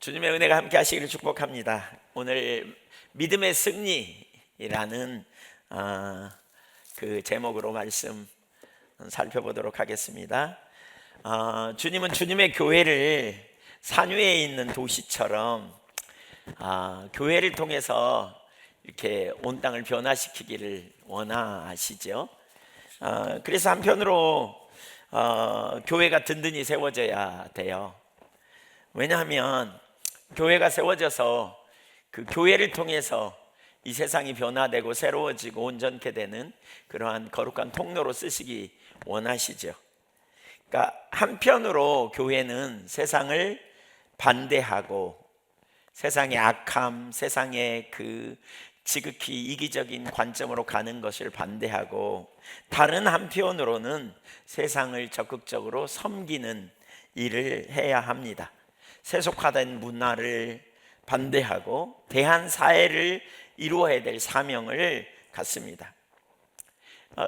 주님의 은혜가 함께 하시기를 축복합니다. 오늘 믿음의 승리라는 그 제목으로 말씀 살펴보도록 하겠습니다. 주님은 주님의 교회를 산 위에 있는 도시처럼 교회를 통해서 이렇게 온 땅을 변화시키기를 원하시죠. 그래서 한편으로 교회가 든든히 세워져야 돼요. 왜냐하면 교회가 세워져서 그 교회를 통해서 이 세상이 변화되고 새로워지고 온전케 되는 그러한 거룩한 통로로 쓰시기 원하시죠. 그러니까 한편으로 교회는 세상을 반대하고 세상의 악함, 세상의 그 지극히 이기적인 관점으로 가는 것을 반대하고, 다른 한편으로는 세상을 적극적으로 섬기는 일을 해야 합니다. 세속화된 문화를 반대하고 대한 사회를 이루어야 될 사명을 갖습니다.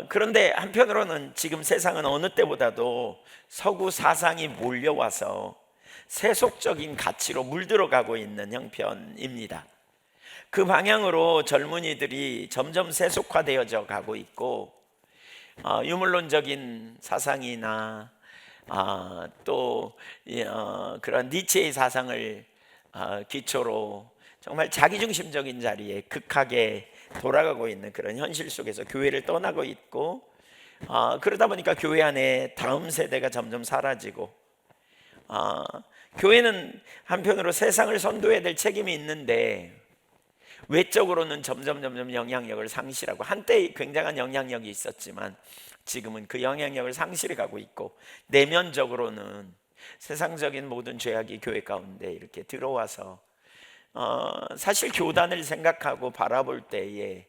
그런데 한편으로는 지금 세상은 어느 때보다도 서구 사상이 몰려와서 세속적인 가치로 물들어가고 있는 형편입니다. 그 방향으로 젊은이들이 점점 세속화되어져 가고 있고, 유물론적인 사상이나 또 그런 니체의 사상을 기초로 정말 자기중심적인 자리에 극하게 돌아가고 있는 그런 현실 속에서 교회를 떠나고 있고, 그러다 보니까 교회 안에 다음 세대가 점점 사라지고, 교회는 한편으로 세상을 선도해야 될 책임이 있는데 외적으로는 점점 영향력을 상실하고, 한때 굉장한 영향력이 있었지만 지금은 그 영향력을 상실해 가고 있고, 내면적으로는 세상적인 모든 죄악이 교회 가운데 이렇게 들어와서 사실 교단을 생각하고 바라볼 때에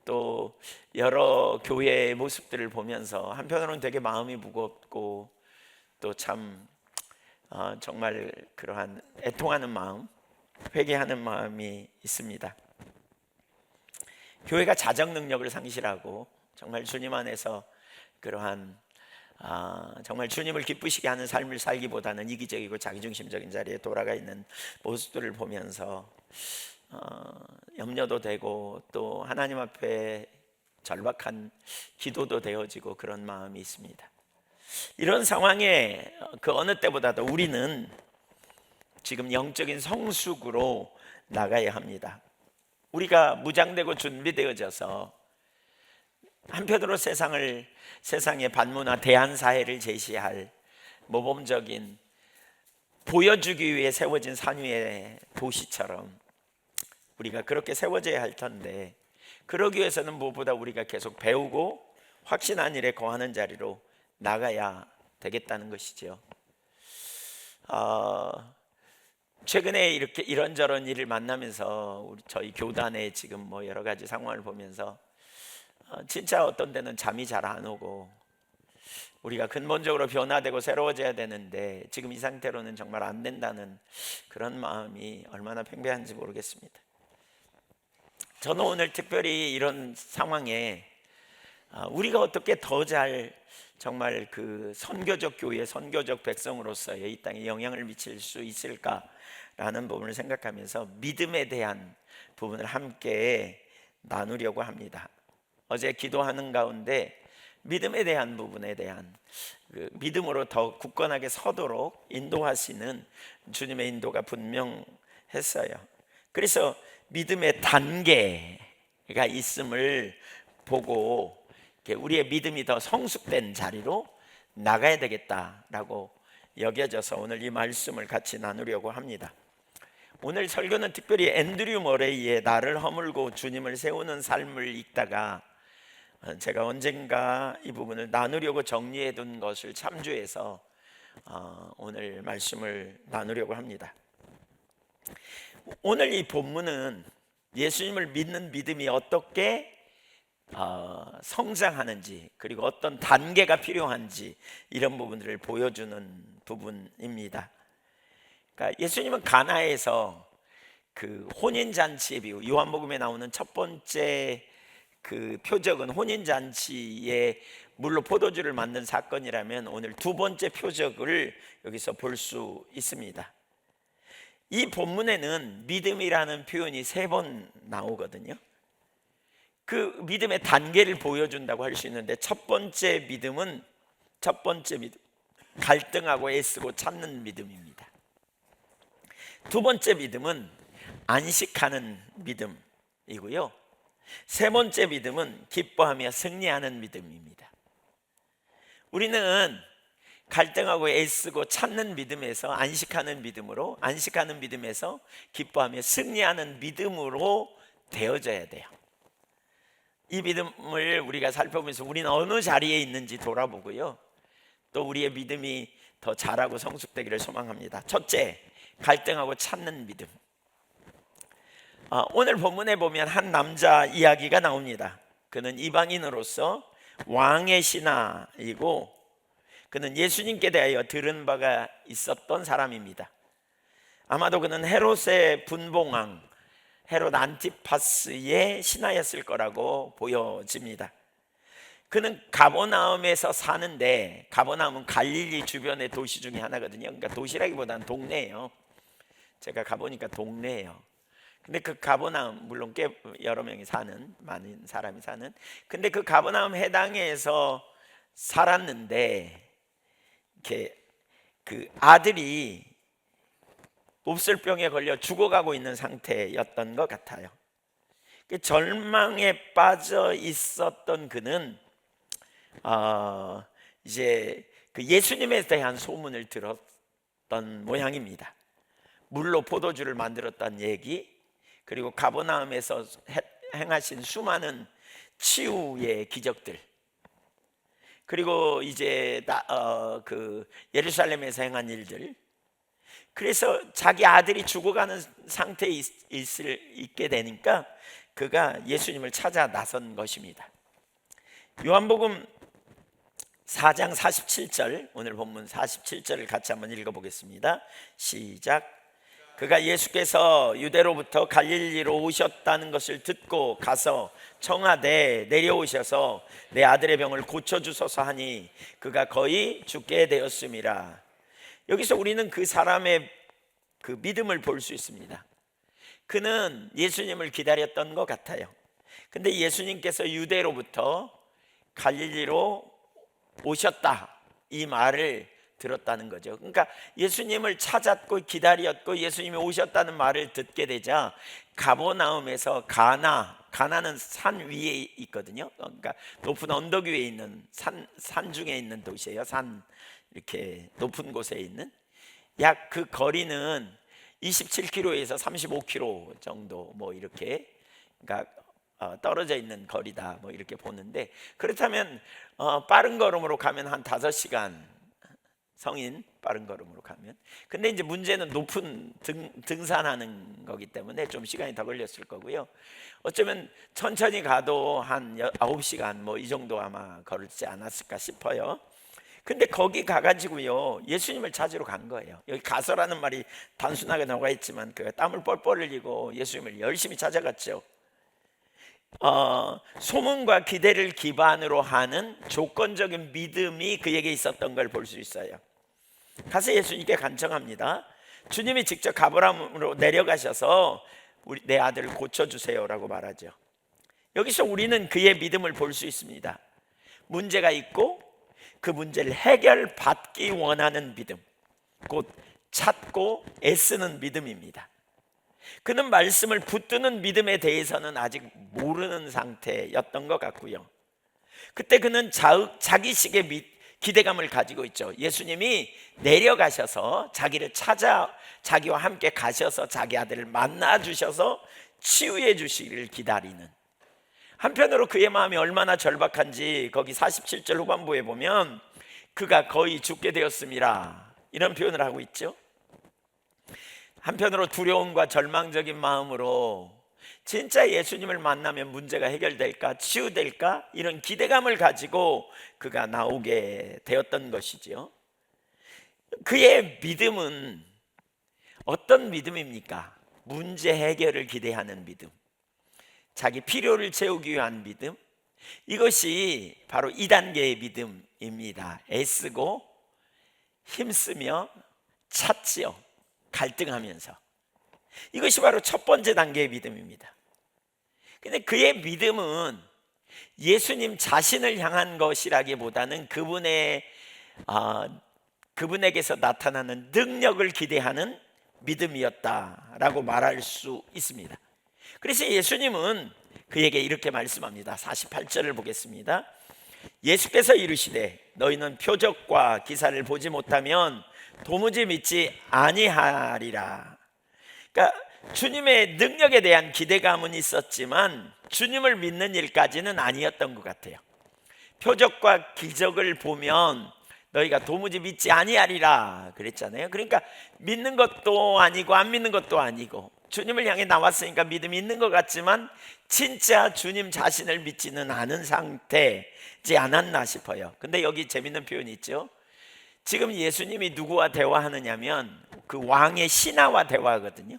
또 여러 교회의 모습들을 보면서 한편으로는 되게 마음이 무겁고 또 참 정말 그러한 애통하는 마음, 회개하는 마음이 있습니다. 교회가 자정 능력을 상실하고 정말 주님 안에서 그러한 정말 주님을 기쁘시게 하는 삶을 살기보다는 이기적이고 자기중심적인 자리에 돌아가 있는 모습들을 보면서 염려도 되고 또 하나님 앞에 절박한 기도도 되어지고 그런 마음이 있습니다. 이런 상황에 그 어느 때보다도 우리는 지금 영적인 성숙으로 나가야 합니다. 우리가 무장되고 준비되어져서 한편으로 세상의 반문화 대한사회를 제시할 모범적인, 보여주기 위해 세워진 산 위의 도시처럼 우리가 그렇게 세워져야 할 텐데, 그러기 위해서는 무엇보다 우리가 계속 배우고 확신한 일에 거하는 자리로 나가야 되겠다는 것이죠. 최근에 이렇게 이런저런 일을 만나면서 저희 교단의 지금 뭐 여러 가지 상황을 보면서 진짜 어떤 데는 잠이 잘 안 오고, 우리가 근본적으로 변화되고 새로워져야 되는데 지금 이 상태로는 정말 안 된다는 그런 마음이 얼마나 팽배한지 모르겠습니다. 저는 오늘 특별히 이런 상황에 우리가 어떻게 더 잘 정말 그 선교적 교회, 선교적 백성으로서의 이 땅에 영향을 미칠 수 있을까라는 부분을 생각하면서 믿음에 대한 부분을 함께 나누려고 합니다. 어제 기도하는 가운데 믿음에 대한 부분에 대한 그 믿음으로 더 굳건하게 서도록 인도하시는 주님의 인도가 분명했어요. 그래서 믿음의 단계가 있음을 보고 우리의 믿음이 더 성숙된 자리로 나가야 되겠다라고 여겨져서 오늘 이 말씀을 같이 나누려고 합니다. 오늘 설교는 특별히 앤드류 머레이의 나를 허물고 주님을 세우는 삶을 읽다가 제가 언젠가 이 부분을 나누려고 정리해 둔 것을 참조해서 오늘 말씀을 나누려고 합니다. 오늘 이 본문은 예수님을 믿는 믿음이 어떻게 성장하는지, 그리고 어떤 단계가 필요한지, 이런 부분들을 보여주는 부분입니다. 그러니까 예수님은 가나에서 그 혼인잔치의 비유, 요한복음에 나오는 첫 번째 그 표적은 혼인잔치에 물로 포도주를 만든 사건이라면, 오늘 두 번째 표적을 여기서 볼 수 있습니다. 이 본문에는 믿음이라는 표현이 3번 나오거든요. 그 믿음의 단계를 보여준다고 할 수 있는데, 첫 번째 믿음, 갈등하고 애쓰고 찾는 믿음입니다. 두 번째 믿음은 안식하는 믿음이고요. 세 번째 믿음은 기뻐하며 승리하는 믿음입니다. 우리는 갈등하고 애쓰고 찾는 믿음에서 안식하는 믿음에서 기뻐하며 승리하는 믿음으로 되어져야 돼요. 이 믿음을 우리가 살펴보면서 우리는 어느 자리에 있는지 돌아보고요, 또 우리의 믿음이 더 자라고 성숙되기를 소망합니다. 첫째, 갈등하고 찾는 믿음. 오늘 본문에 보면 한 남자 이야기가 나옵니다. 그는 이방인으로서 왕의 신하이고, 그는 예수님께 대하여 들은 바가 있었던 사람입니다. 아마도 그는 헤롯의 분봉왕 헤롯 안티파스의 신하였을 거라고 보여집니다. 그는 가버나움에서 사는데, 가버나움은 갈릴리 주변의 도시 중에 하나거든요. 그러니까 도시라기보다는 동네예요. 제가 가보니까 동네예요. 근데 그 가버나움, 물론 꽤 여러 명이 사는, 많은 사람이 사는, 근데 그 가버나움 해당에서 살았는데, 이렇게 그 아들이 옵술병에 걸려 죽어가고 있는 상태였던 것 같아요. 절망에 빠져 있었던 그는 이제 그 예수님에 대한 소문을 들었던 모양입니다. 물로 포도주를 만들었다는 얘기, 그리고 가버나움에서 행하신 수많은 치유의 기적들, 그리고 이제 그 예루살렘에서 행한 일들, 그래서 자기 아들이 죽어가는 상태에 있게 되니까 그가 예수님을 찾아 나선 것입니다. 요한복음 4장 47절, 오늘 본문 47절을 같이 한번 읽어보겠습니다. 시작. 그가 예수께서 유대로부터 갈릴리로 오셨다는 것을 듣고 가서 청하되 내려오셔서 내 아들의 병을 고쳐주소서 하니 그가 거의 죽게 되었음이라. 여기서 우리는 그 사람의 그 믿음을 볼 수 있습니다. 그는 예수님을 기다렸던 것 같아요. 근데 예수님께서 유대로부터 갈릴리로 오셨다, 이 말을 들었다는 거죠. 그러니까 예수님을 찾았고 기다렸고 예수님이 오셨다는 말을 듣게 되자 가버나움에서 가나는 산 위에 있거든요. 그러니까 높은 언덕 위에 있는 산 중에 있는 도시예요. 산 이렇게 높은 곳에 있는, 약 그 거리는 27km에서 35km 정도 뭐 이렇게, 그러니까 떨어져 있는 거리다 뭐 이렇게 보는데, 그렇다면 빠른 걸음으로 가면 한 5시간, 성인 빠른 걸음으로 가면. 근데 이제 문제는 높은 등산하는 거기 때문에 좀 시간이 더 걸렸을 거고요. 어쩌면 천천히 가도 한 9시간 뭐 이 정도 아마 걸지 않았을까 싶어요. 근데 거기 가가지고요, 예수님을 찾으러 간 거예요. 여기 가서라는 말이 단순하게 나와 있지만 그 땀을 뻘뻘 흘리고 예수님을 열심히 찾아갔죠. 소문과 기대를 기반으로 하는 조건적인 믿음이 그에게 있었던 걸 볼 수 있어요. 가서 예수님께 간청합니다. 주님이 직접 가버나움으로 내려가셔서 내 아들을 고쳐주세요라고 말하죠. 여기서 우리는 그의 믿음을 볼 수 있습니다. 문제가 있고 그 문제를 해결받기 원하는 믿음, 곧 찾고 애쓰는 믿음입니다. 그는 말씀을 붙드는 믿음에 대해서는 아직 모르는 상태였던 것 같고요. 그때 그는 자기식의 기대감을 가지고 있죠. 예수님이 내려가셔서 자기를 찾아 자기와 함께 가셔서 자기 아들을 만나 주셔서 치유해 주시기를 기다리는. 한편으로 그의 마음이 얼마나 절박한지 거기 47절 후반부에 보면 그가 거의 죽게 되었음이라, 이런 표현을 하고 있죠. 한편으로 두려움과 절망적인 마음으로 진짜 예수님을 만나면 문제가 해결될까, 치유될까, 이런 기대감을 가지고 그가 나오게 되었던 것이지요. 그의 믿음은 어떤 믿음입니까? 문제 해결을 기대하는 믿음, 자기 필요를 채우기 위한 믿음, 이것이 바로 2단계의 믿음입니다. 애쓰고 힘쓰며 찾지요. 갈등하면서. 이것이 바로 첫 번째 단계의 믿음입니다. 근데 그의 믿음은 예수님 자신을 향한 것이라기보다는 그분에게서 나타나는 능력을 기대하는 믿음이었다라고 말할 수 있습니다. 그래서 예수님은 그에게 이렇게 말씀합니다. 48절을 보겠습니다. 예수께서 이르시되 너희는 표적과 기사를 보지 못하면 도무지 믿지 아니하리라. 그러니까 주님의 능력에 대한 기대감은 있었지만 주님을 믿는 일까지는 아니었던 것 같아요. 표적과 기적을 보면 너희가 도무지 믿지 아니하리라 그랬잖아요. 그러니까 믿는 것도 아니고 안 믿는 것도 아니고 주님을 향해 나왔으니까 믿음이 있는 것 같지만 진짜 주님 자신을 믿지는 않은 상태지 않았나 싶어요. 근데 여기 재밌는 표현이 있죠. 지금 예수님이 누구와 대화하느냐면 그 왕의 신하와 대화하거든요.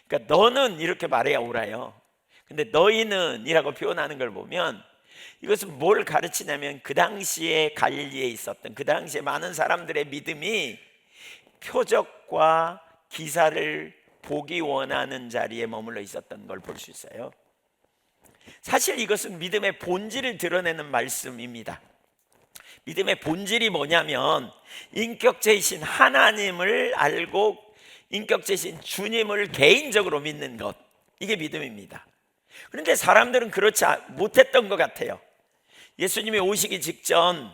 그러니까 너는 이렇게 말해야 옳아요. 근데 너희는 이라고 표현하는 걸 보면 이것은 뭘 가르치냐면 그 당시에 갈릴리에 있었던 그 당시에 많은 사람들의 믿음이 표적과 기사를 보기 원하는 자리에 머물러 있었던 걸 볼 수 있어요. 사실 이것은 믿음의 본질을 드러내는 말씀입니다. 믿음의 본질이 뭐냐면 인격체이신 하나님을 알고 인격체이신 주님을 개인적으로 믿는 것, 이게 믿음입니다. 그런데 사람들은 그렇지 못했던 것 같아요. 예수님이 오시기 직전,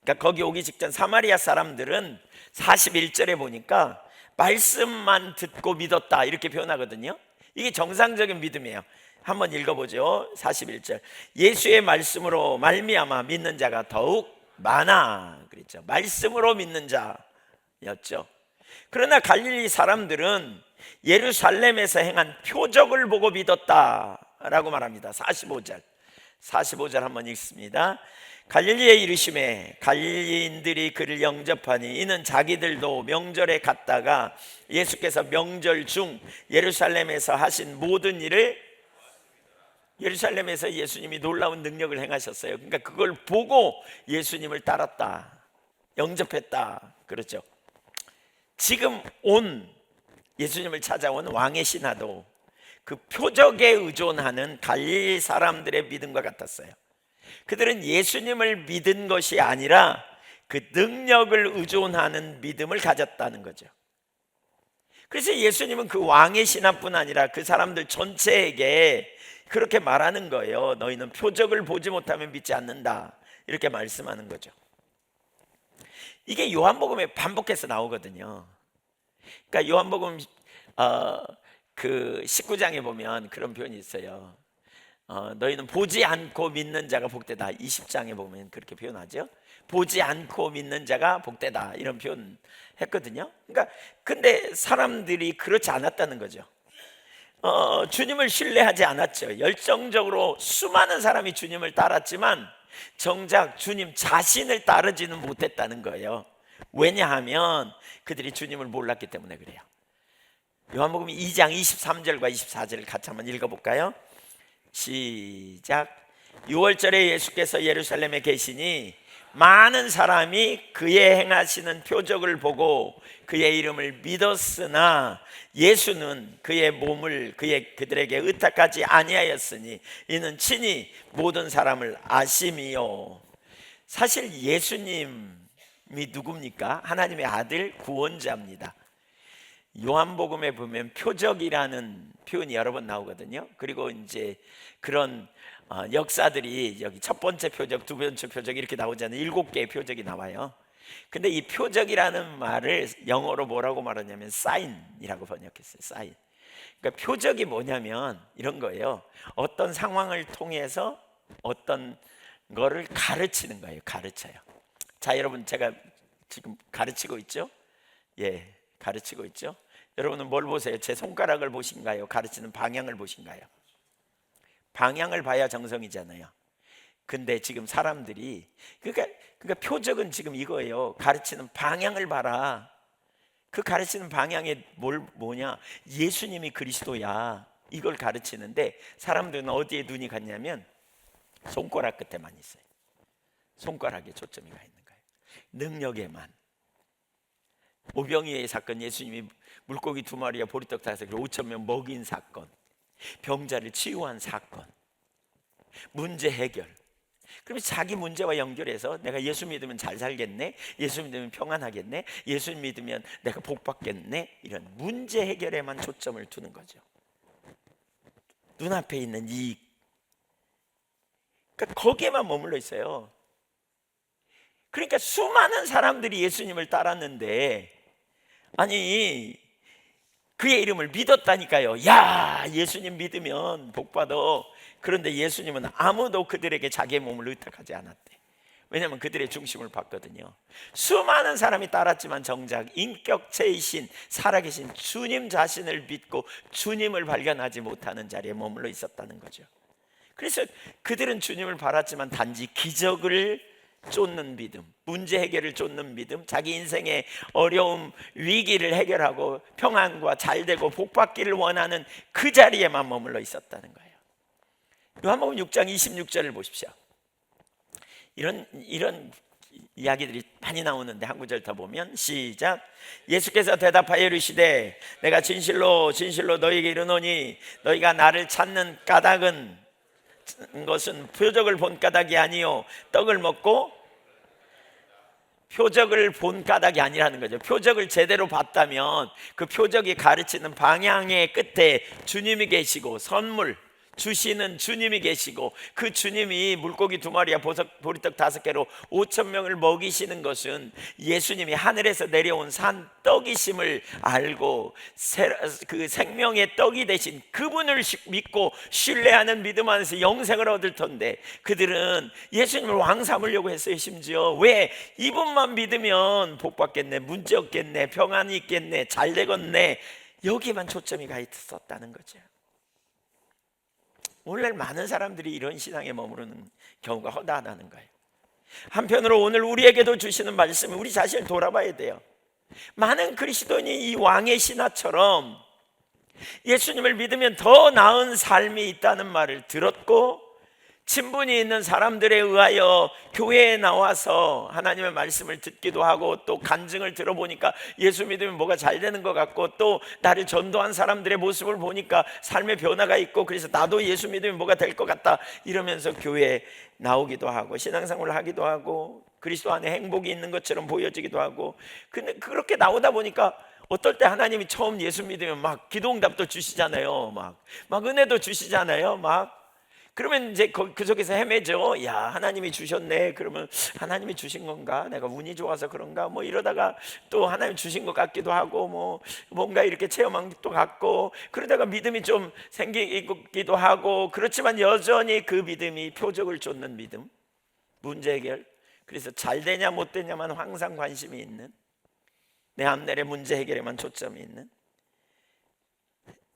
그러니까 거기 오기 직전 사마리아 사람들은 41절에 보니까 말씀만 듣고 믿었다 이렇게 표현하거든요. 이게 정상적인 믿음이에요. 한번 읽어보죠. 41절 예수의 말씀으로 말미암아 믿는 자가 더욱 많아 그랬죠. 말씀으로 믿는 자였죠. 그러나 갈릴리 사람들은 예루살렘에서 행한 표적을 보고 믿었다라고 말합니다. 45절 한번 읽습니다. 갈릴리에 이르시매 갈릴리인들이 그를 영접하니 이는 자기들도 명절에 갔다가 예수께서 명절 중 예루살렘에서 하신 모든 일을, 예루살렘에서 예수님이 놀라운 능력을 행하셨어요. 그러니까 그걸 보고 예수님을 따랐다, 영접했다 그렇죠. 지금 온 예수님을 찾아온 왕의 신하도 그 표적에 의존하는 갈릴리 사람들의 믿음과 같았어요. 그들은 예수님을 믿은 것이 아니라 그 능력을 의존하는 믿음을 가졌다는 거죠. 그래서 예수님은 그 왕의 신하뿐 아니라 그 사람들 전체에게 그렇게 말하는 거예요. 너희는 표적을 보지 못하면 믿지 않는다 이렇게 말씀하는 거죠. 이게 요한복음에 반복해서 나오거든요. 그러니까 요한복음 그 19장에 보면 그런 표현이 있어요. 너희는 보지 않고 믿는 자가 복되다. 20장에 보면 그렇게 표현하죠. 보지 않고 믿는 자가 복되다 이런 표현 했거든요. 그러니까 근데 사람들이 그렇지 않았다는 거죠. 주님을 신뢰하지 않았죠. 열정적으로 수많은 사람이 주님을 따랐지만 정작 주님 자신을 따르지는 못했다는 거예요. 왜냐하면 그들이 주님을 몰랐기 때문에 그래요. 요한복음 2장 23절과 24절을 같이 한번 읽어볼까요? 시작. 6월절에 예수께서 예루살렘에 계시니 많은 사람이 그의 행하시는 표적을 보고 그의 이름을 믿었으나 예수는 그의 몸을 그들에게 의탁하지 아니하였으니 이는 친히 모든 사람을 아심이요. 사실 예수님이 누굽니까? 하나님의 아들 구원자입니다. 요한복음에 보면 표적이라는 표현이 여러 번 나오거든요. 그리고 이제 그런 역사들이 여기 첫 번째 표적, 두 번째 표적 이렇게 나오잖아요. 7개의 표적이 나와요. 근데 이 표적이라는 말을 영어로 뭐라고 말하냐면 사인이라고 번역했어요. 사인. 그러니까 표적이 뭐냐면 이런 거예요. 어떤 상황을 통해서 어떤 거를 가르치는 거예요. 가르쳐요. 자, 여러분 제가 지금 가르치고 있죠? 예, 가르치고 있죠? 여러분은 뭘 보세요? 제 손가락을 보신가요? 가르치는 방향을 보신가요? 방향을 봐야 정성이잖아요. 근데 지금 사람들이 그러니까 표적은 지금 이거예요. 가르치는 방향을 봐라. 그 가르치는 방향이 뭐냐? 예수님이 그리스도야. 이걸 가르치는데 사람들은 어디에 눈이 갔냐면 손가락 끝에만 있어요. 손가락에 초점이 가 있는 거예요. 능력에만. 오병이의 사건, 예수님이 물고기 2마리와 보리떡 5개 5천 명 먹인 사건, 병자를 치유한 사건, 문제 해결. 그러면 자기 문제와 연결해서 내가 예수 믿으면 잘 살겠네, 예수 믿으면 평안하겠네, 예수 믿으면 내가 복 받겠네, 이런 문제 해결에만 초점을 두는 거죠. 눈앞에 있는 이익, 그러니까 거기에만 머물러 있어요. 그러니까 수많은 사람들이 예수님을 따랐는데, 아니 그의 이름을 믿었다니까요. 야, 예수님 믿으면 복 받아. 그런데 예수님은 아무도 그들에게 자기의 몸을 의탁하지 않았대. 왜냐하면 그들의 중심을 봤거든요. 수많은 사람이 따랐지만 정작 인격체의 신, 살아계신 주님 자신을 믿고 주님을 발견하지 못하는 자리에 머물러 있었다는 거죠. 그래서 그들은 주님을 바랐지만 단지 기적을 쫓는 믿음, 문제 해결을 쫓는 믿음, 자기 인생의 어려움, 위기를 해결하고 평안과 잘되고 복받기를 원하는 그 자리에만 머물러 있었다는 거예요. 요한복음 6장 26절을 보십시오. 이런 이야기들이 많이 나오는데 한 구절 더 보면 시작. 예수께서 대답하여 이르시되 내가 진실로 진실로 너희에게 이르노니 너희가 나를 찾는 까닭은 것은 표적을 본 까닭이 아니요 떡을 먹고, 표적을 본 까닭이 아니라는 거죠. 표적을 제대로 봤다면 그 표적이 가르치는 방향의 끝에 주님이 계시고 선물 주시는 주님이 계시고, 그 주님이 물고기 2마리와 보리떡 5개로 5천 명을 먹이시는 것은 예수님이 하늘에서 내려온 산 떡이심을 알고 그 생명의 떡이 되신 그분을 믿고 신뢰하는 믿음 안에서 영생을 얻을 텐데, 그들은 예수님을 왕 삼으려고 했어요. 심지어 왜? 이분만 믿으면 복 받겠네, 문제 없겠네, 평안이 있겠네, 잘 되겠네, 여기만 초점이 가 있었다는 거죠. 오늘 많은 사람들이 이런 신앙에 머무르는 경우가 허다하다는 거예요. 한편으로 오늘 우리에게도 주시는 말씀은 우리 자신을 돌아봐야 돼요. 많은 그리스도인이 이 왕의 신하처럼 예수님을 믿으면 더 나은 삶이 있다는 말을 들었고, 친분이 있는 사람들에 의하여 교회에 나와서 하나님의 말씀을 듣기도 하고, 또 간증을 들어보니까 예수 믿으면 뭐가 잘 되는 것 같고, 또 나를 전도한 사람들의 모습을 보니까 삶의 변화가 있고, 그래서 나도 예수 믿으면 뭐가 될 것 같다 이러면서 교회에 나오기도 하고 신앙생활을 하기도 하고 그리스도 안에 행복이 있는 것처럼 보여지기도 하고. 근데 그렇게 나오다 보니까 어떨 때 하나님이 처음 예수 믿으면 막 기도응답도 주시잖아요. 막 은혜도 주시잖아요. 그러면 이제 그 속에서 헤매죠. 야, 하나님이 주셨네. 그러면 하나님이 주신 건가? 내가 운이 좋아서 그런가? 뭐 이러다가 또 하나님 주신 것 같기도 하고, 뭐 뭔가 이렇게 체험한 것도 같고, 그러다가 믿음이 좀 생기기도 하고. 그렇지만 여전히 그 믿음이 표적을 쫓는 믿음, 문제 해결, 그래서 잘 되냐 못 되냐만 항상 관심이 있는, 내 앞날의 문제 해결에만 초점이 있는,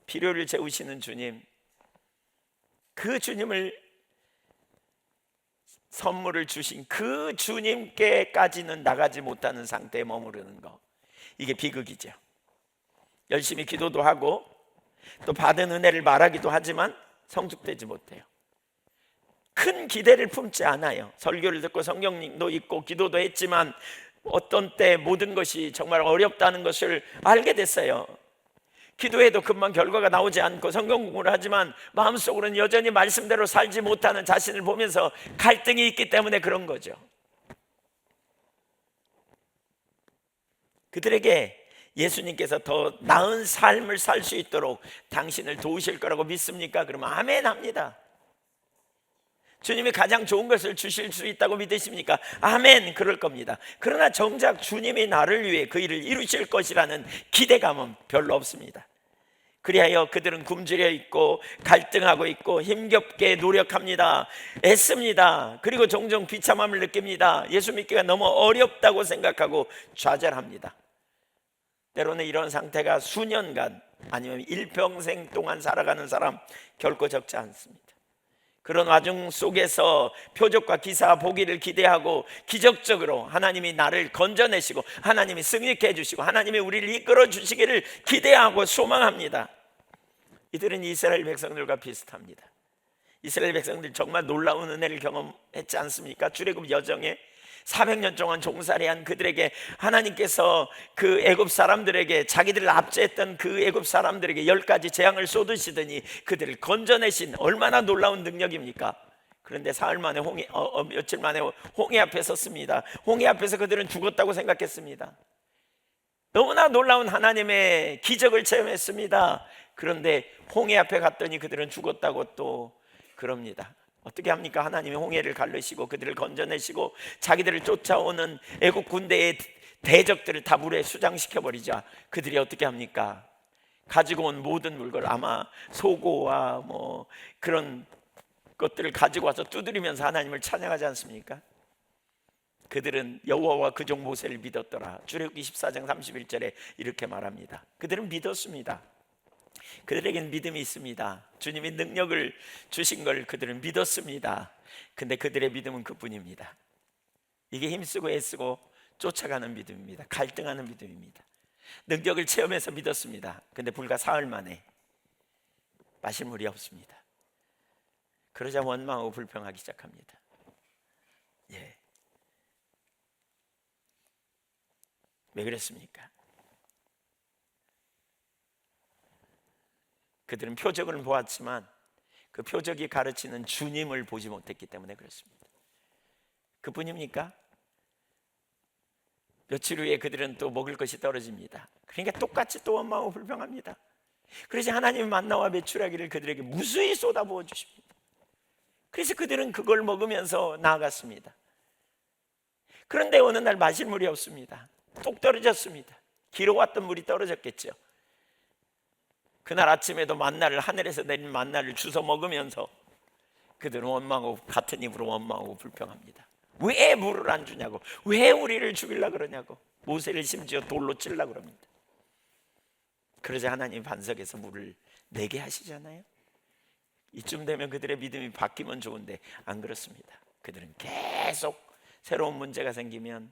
필요를 채우시는 주님, 그 주님을 선물을 주신 그 주님께까지는 나가지 못하는 상태에 머무르는 거, 이게 비극이죠. 열심히 기도도 하고 또 받은 은혜를 말하기도 하지만 성숙되지 못해요. 큰 기대를 품지 않아요. 설교를 듣고 성경도 읽고 기도도 했지만 어떤 때 모든 것이 정말 어렵다는 것을 알게 됐어요. 기도해도 금방 결과가 나오지 않고 성경 공부를 하지만 마음속으로는 여전히 말씀대로 살지 못하는 자신을 보면서 갈등이 있기 때문에 그런 거죠. 그들에게 예수님께서 더 나은 삶을 살 수 있도록 당신을 도우실 거라고 믿습니까? 그러면 아멘 합니다. 주님이 가장 좋은 것을 주실 수 있다고 믿으십니까? 아멘, 그럴 겁니다. 그러나 정작 주님이 나를 위해 그 일을 이루실 것이라는 기대감은 별로 없습니다. 그리하여 그들은 굶주려 있고 갈등하고 있고 힘겹게 노력합니다. 애씁니다. 그리고 종종 비참함을 느낍니다. 예수 믿기가 너무 어렵다고 생각하고 좌절합니다. 때로는 이런 상태가 수년간 아니면 일평생 동안 살아가는 사람 결코 적지 않습니다. 그런 와중 속에서 표적과 기사 보기를 기대하고 기적적으로 하나님이 나를 건져내시고 하나님이 승리케 해주시고 하나님이 우리를 이끌어 주시기를 기대하고 소망합니다. 이들은 이스라엘 백성들과 비슷합니다. 이스라엘 백성들 정말 놀라운 은혜를 경험했지 않습니까? 출애굽 여정에 400년 동안 종살이한 그들에게 하나님께서 그 애굽 사람들에게 자기들을 압제했던 그 애굽 사람들에게 10가지 재앙을 쏟으시더니 그들을 건져내신 얼마나 놀라운 능력입니까? 그런데 사흘 만에 며칠 만에 홍해 앞에 섰습니다. 홍해 앞에서 그들은 죽었다고 생각했습니다. 너무나 놀라운 하나님의 기적을 체험했습니다. 그런데 홍해 앞에 갔더니 그들은 죽었다고 또 그럽니다. 어떻게 합니까? 하나님이 홍해를 가르시고 그들을 건져내시고 자기들을 쫓아오는 애국 군대의 대적들을 다 물에 수장시켜 버리자 그들이 어떻게 합니까? 가지고 온 모든 물건, 아마 소고와 뭐 그런 것들을 가지고 와서 두드리면서 하나님을 찬양하지 않습니까? 그들은 여호와와 그종 모세를 믿었더라. 출애굽기 14장 31절에 이렇게 말합니다. 그들은 믿었습니다. 그들에겐 믿음이 있습니다. 주님이 능력을 주신 걸 그들은 믿었습니다. 근데 그들의 믿음은 그뿐입니다. 이게 힘쓰고 애쓰고 쫓아가는 믿음입니다. 갈등하는 믿음입니다. 능력을 체험해서 믿었습니다. 근데 불과 사흘 만에 마실 물이 없습니다. 그러자 원망하고 불평하기 시작합니다. 예. 왜 그랬습니까? 그들은 표적을 보았지만 그 표적이 가르치는 주님을 보지 못했기 때문에 그렇습니다. 그뿐입니까? 며칠 후에 그들은 또 먹을 것이 떨어집니다. 그러니까 똑같이 또 원망하고 불평합니다. 그래서 하나님의 만나와 메추라기를 그들에게 무수히 쏟아부어 주십니다. 그래서 그들은 그걸 먹으면서 나아갔습니다. 그런데 어느 날 마실 물이 없습니다. 뚝 떨어졌습니다. 길어왔던 물이 떨어졌겠죠. 그날 아침에도 만나를, 하늘에서 내린 만나를 주워 먹으면서 그들은 원망하고 같은 입으로 원망하고 불평합니다. 왜 물을 안 주냐고, 왜 우리를 죽이려고 그러냐고, 모세를 심지어 돌로 찔려고 그럽니다. 그러자 하나님 반석에서 물을 내게 하시잖아요. 이쯤 되면 그들의 믿음이 바뀌면 좋은데 안 그렇습니다. 그들은 계속 새로운 문제가 생기면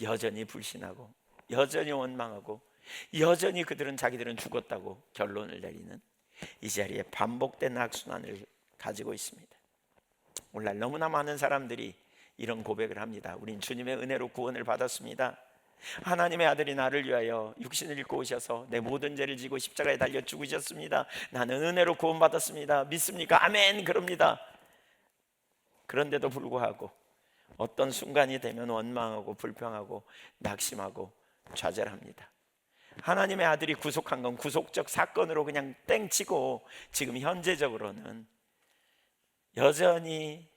여전히 불신하고 여전히 원망하고 여전히 자기들은 죽었다고 결론을 내리는 이 자리에 반복된 악순환을 가지고 있습니다. 오늘날 너무나 많은 사람들이 이런 고백을 합니다. 우린 주님의 은혜로 구원을 받았습니다. 하나님의 아들이 나를 위하여 육신을 입고 오셔서 내 모든 죄를 지고 십자가에 달려 죽으셨습니다. 나는 은혜로 구원받았습니다. 믿습니까? 아멘. 그럽니다. 그런데도 불구하고 어떤 순간이 되면 원망하고 불평하고 낙심하고 좌절합니다. 하나님의 아들이 구속한 건 구속적 사건으로 그냥 땡치고 지금 현재적으로는 여전히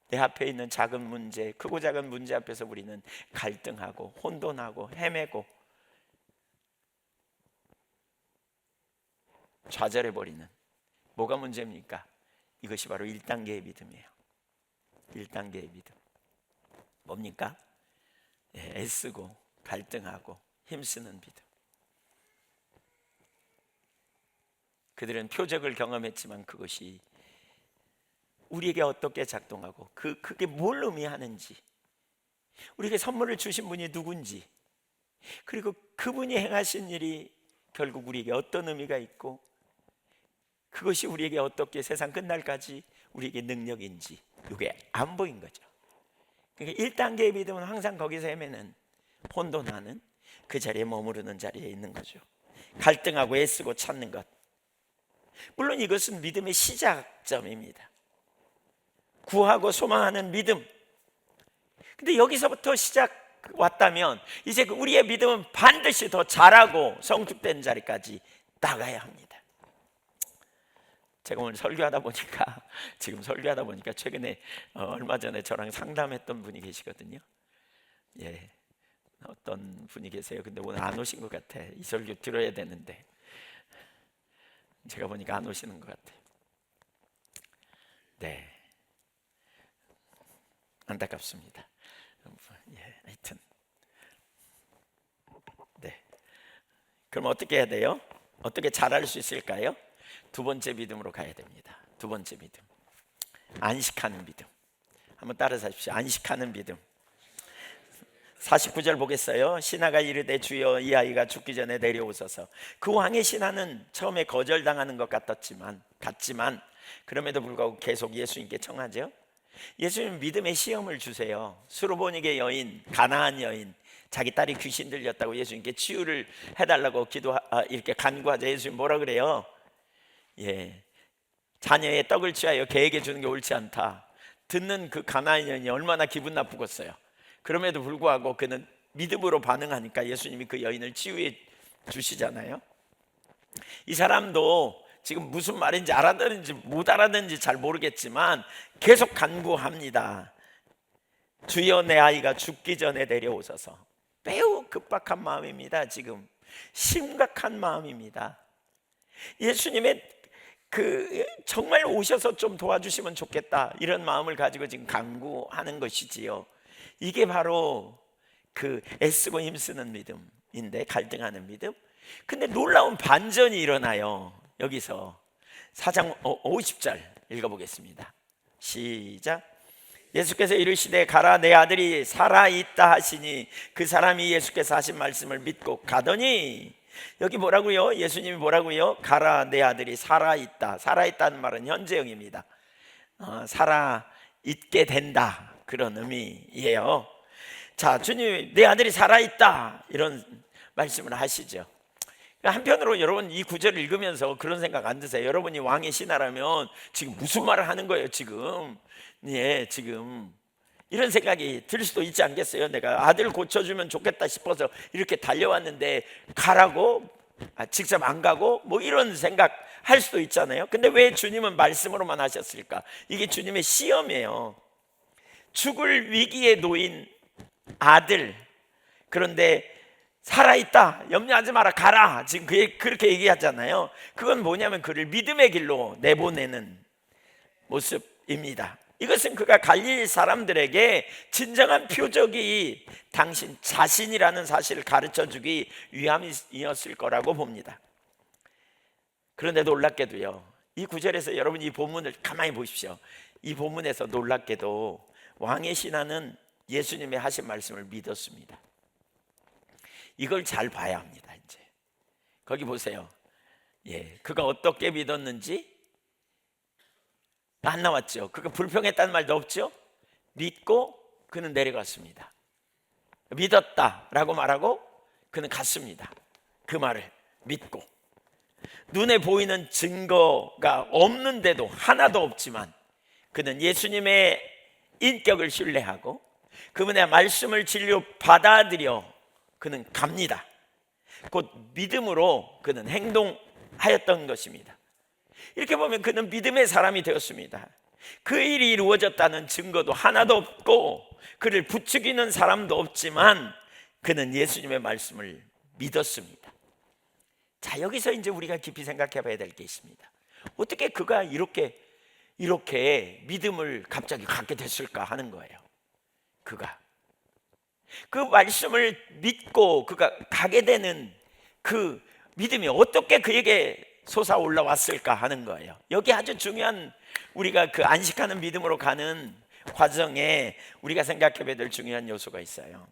내 앞에 있는 작은 문제, 크고 작은 문제 앞에서 우리는 갈등하고 혼돈하고 헤매고 좌절해버리는, 뭐가 문제입니까? 이것이 바로 1단계의 믿음이에요. 1단계의 믿음 뭡니까? 애쓰고 갈등하고 힘쓰는 믿음. 그들은 표적을 경험했지만 그것이 우리에게 어떻게 작동하고 그게 뭘 의미하는지, 우리에게 선물을 주신 분이 누군지, 그리고 그분이 행하신 일이 결국 우리에게 어떤 의미가 있고 그것이 우리에게 어떻게 세상 끝날까지 우리에게 능력인지 이게 안 보인 거죠. 그러니까 1단계의 믿음은 항상 거기서 헤매는, 혼돈하는, 그 자리에 머무르는 자리에 있는 거죠. 갈등하고 애쓰고 찾는 것. 물론 이것은 믿음의 시작점입니다. 구하고 소망하는 믿음. 근데 여기서부터 시작 왔다면 이제 우리의 믿음은 반드시 더 자라고 성숙된 자리까지 나가야 합니다. 제가 오늘 설교하다 보니까 최근에 얼마 전에 저랑 상담했던 분이 계시거든요. 예, 어떤 분이 계세요. 근데 오늘 안 오신 것 같아. 이 설교 들어야 되는데 제가 보니까 안 오시는 것 같아요. 네, 안타깝습니다. 예, 하여튼 네. 그럼 어떻게 해야 돼요? 어떻게 잘할 수 있을까요? 두 번째 믿음으로 가야 됩니다. 두 번째 믿음, 안식하는 믿음. 한번 따라서 하십시오. 안식하는 믿음. 49절 보겠어요. 신하가 이르되 주여 이 아이가 죽기 전에 내려오소서. 그 왕의 신하는 처음에 거절당하는 것 같지만 그럼에도 불구하고 계속 예수님께 청하죠. 예수님 믿음의 시험을 주세요. 수르보니게 여인, 가나안 여인, 자기 딸이 귀신 들렸다고 예수님께 치유를 해달라고 이렇게 간구하자. 예수님 뭐라 그래요? 예, 자녀의 떡을 취하여 개에게 주는 게 옳지 않다. 듣는 그 가나안 여인이 얼마나 기분 나쁘겠어요. 그럼에도 불구하고 그는 믿음으로 반응하니까 예수님이 그 여인을 치유해 주시잖아요. 이 사람도 지금 무슨 말인지 알아듣는지 못 알아듣는지 잘 모르겠지만 계속 간구합니다. 주여, 내 아이가 죽기 전에 데려오소서. 매우 급박한 마음입니다. 지금 심각한 마음입니다. 예수님의 정말 오셔서 좀 도와주시면 좋겠다, 이런 마음을 가지고 지금 간구하는 것이지요. 이게 바로 그 애쓰고 힘쓰는 믿음인데, 갈등하는 믿음. 근데 놀라운 반전이 일어나요. 여기서 4장 50절 읽어보겠습니다. 시작. 예수께서 이르시되 가라, 내 아들이 살아있다 하시니 그 사람이 예수께서 하신 말씀을 믿고 가더니. 여기 뭐라고요? 예수님이 뭐라고요? 가라, 내 아들이 살아있다. 살아있다는 말은 현재형입니다. 살아있게 된다, 그런 의미예요. 자, 주님, 내 아들이 살아있다, 이런 말씀을 하시죠. 한편으로 여러분 이 구절을 읽으면서 그런 생각 안 드세요? 여러분이 왕의 신하라면 지금 무슨 말을 하는 거예요 지금? 예, 지금 이런 생각이 들 수도 있지 않겠어요? 내가 아들 고쳐주면 좋겠다 싶어서 이렇게 달려왔는데 가라고? 직접 안 가고? 뭐 이런 생각 할 수도 있잖아요. 근데 왜 주님은 말씀으로만 하셨을까? 이게 주님의 시험이에요. 죽을 위기에 놓인 아들, 그런데 살아있다, 염려하지 마라, 가라, 지금 그렇게 얘기하잖아요. 그건 뭐냐면 그를 믿음의 길로 내보내는 모습입니다. 이것은 그가 갈릴 사람들에게 진정한 표적이 당신 자신이라는 사실을 가르쳐주기 위함이었을 거라고 봅니다. 그런데 놀랍게도요, 이 구절에서 여러분 이 본문을 가만히 보십시오. 이 본문에서 놀랍게도 왕의 신하는 예수님의 하신 말씀을 믿었습니다. 이걸 잘 봐야 합니다. 이제 거기 보세요. 예, 그가 어떻게 믿었는지 안 나왔죠. 그가 불평했다는 말도 없죠. 믿고 그는 내려갔습니다. 믿었다라고 말하고 그는 갔습니다. 그 말을 믿고. 눈에 보이는 증거가 없는데도, 하나도 없지만 그는 예수님의 인격을 신뢰하고 그분의 말씀을 진리로 받아들여 그는 갑니다. 곧 믿음으로 그는 행동하였던 것입니다. 이렇게 보면 그는 믿음의 사람이 되었습니다. 그 일이 이루어졌다는 증거도 하나도 없고 그를 부추기는 사람도 없지만 그는 예수님의 말씀을 믿었습니다. 자, 여기서 이제 우리가 깊이 생각해 봐야 될 게 있습니다. 어떻게 그가 이렇게 믿음을 갑자기 갖게 됐을까 하는 거예요. 그가 그 말씀을 믿고 그가 가게 되는 그 믿음이 어떻게 그에게 솟아 올라왔을까 하는 거예요. 여기 아주 중요한, 우리가 그 안식하는 믿음으로 가는 과정에 우리가 생각해 봐야 될 중요한 요소가 있어요.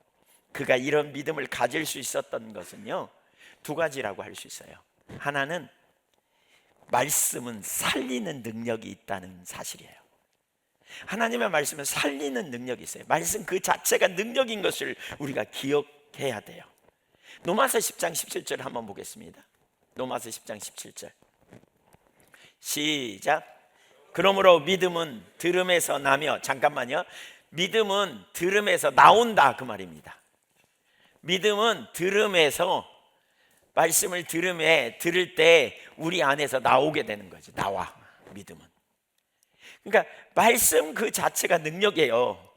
그가 이런 믿음을 가질 수 있었던 것은요, 두 가지라고 할 수 있어요. 하나는 말씀은 살리는 능력이 있다는 사실이에요. 하나님의 말씀은 살리는 능력이 있어요. 말씀 그 자체가 능력인 것을 우리가 기억해야 돼요. 로마서 10장 17절 한번 보겠습니다. 로마서 10장 17절 시작. 그러므로 믿음은 들음에서 나며, 잠깐만요, 믿음은 들음에서 나온다, 그 말입니다. 믿음은 들음에서, 말씀을 들을 때 우리 안에서 나오게 되는 거죠. 나와, 믿음은. 그러니까 말씀 그 자체가 능력이에요.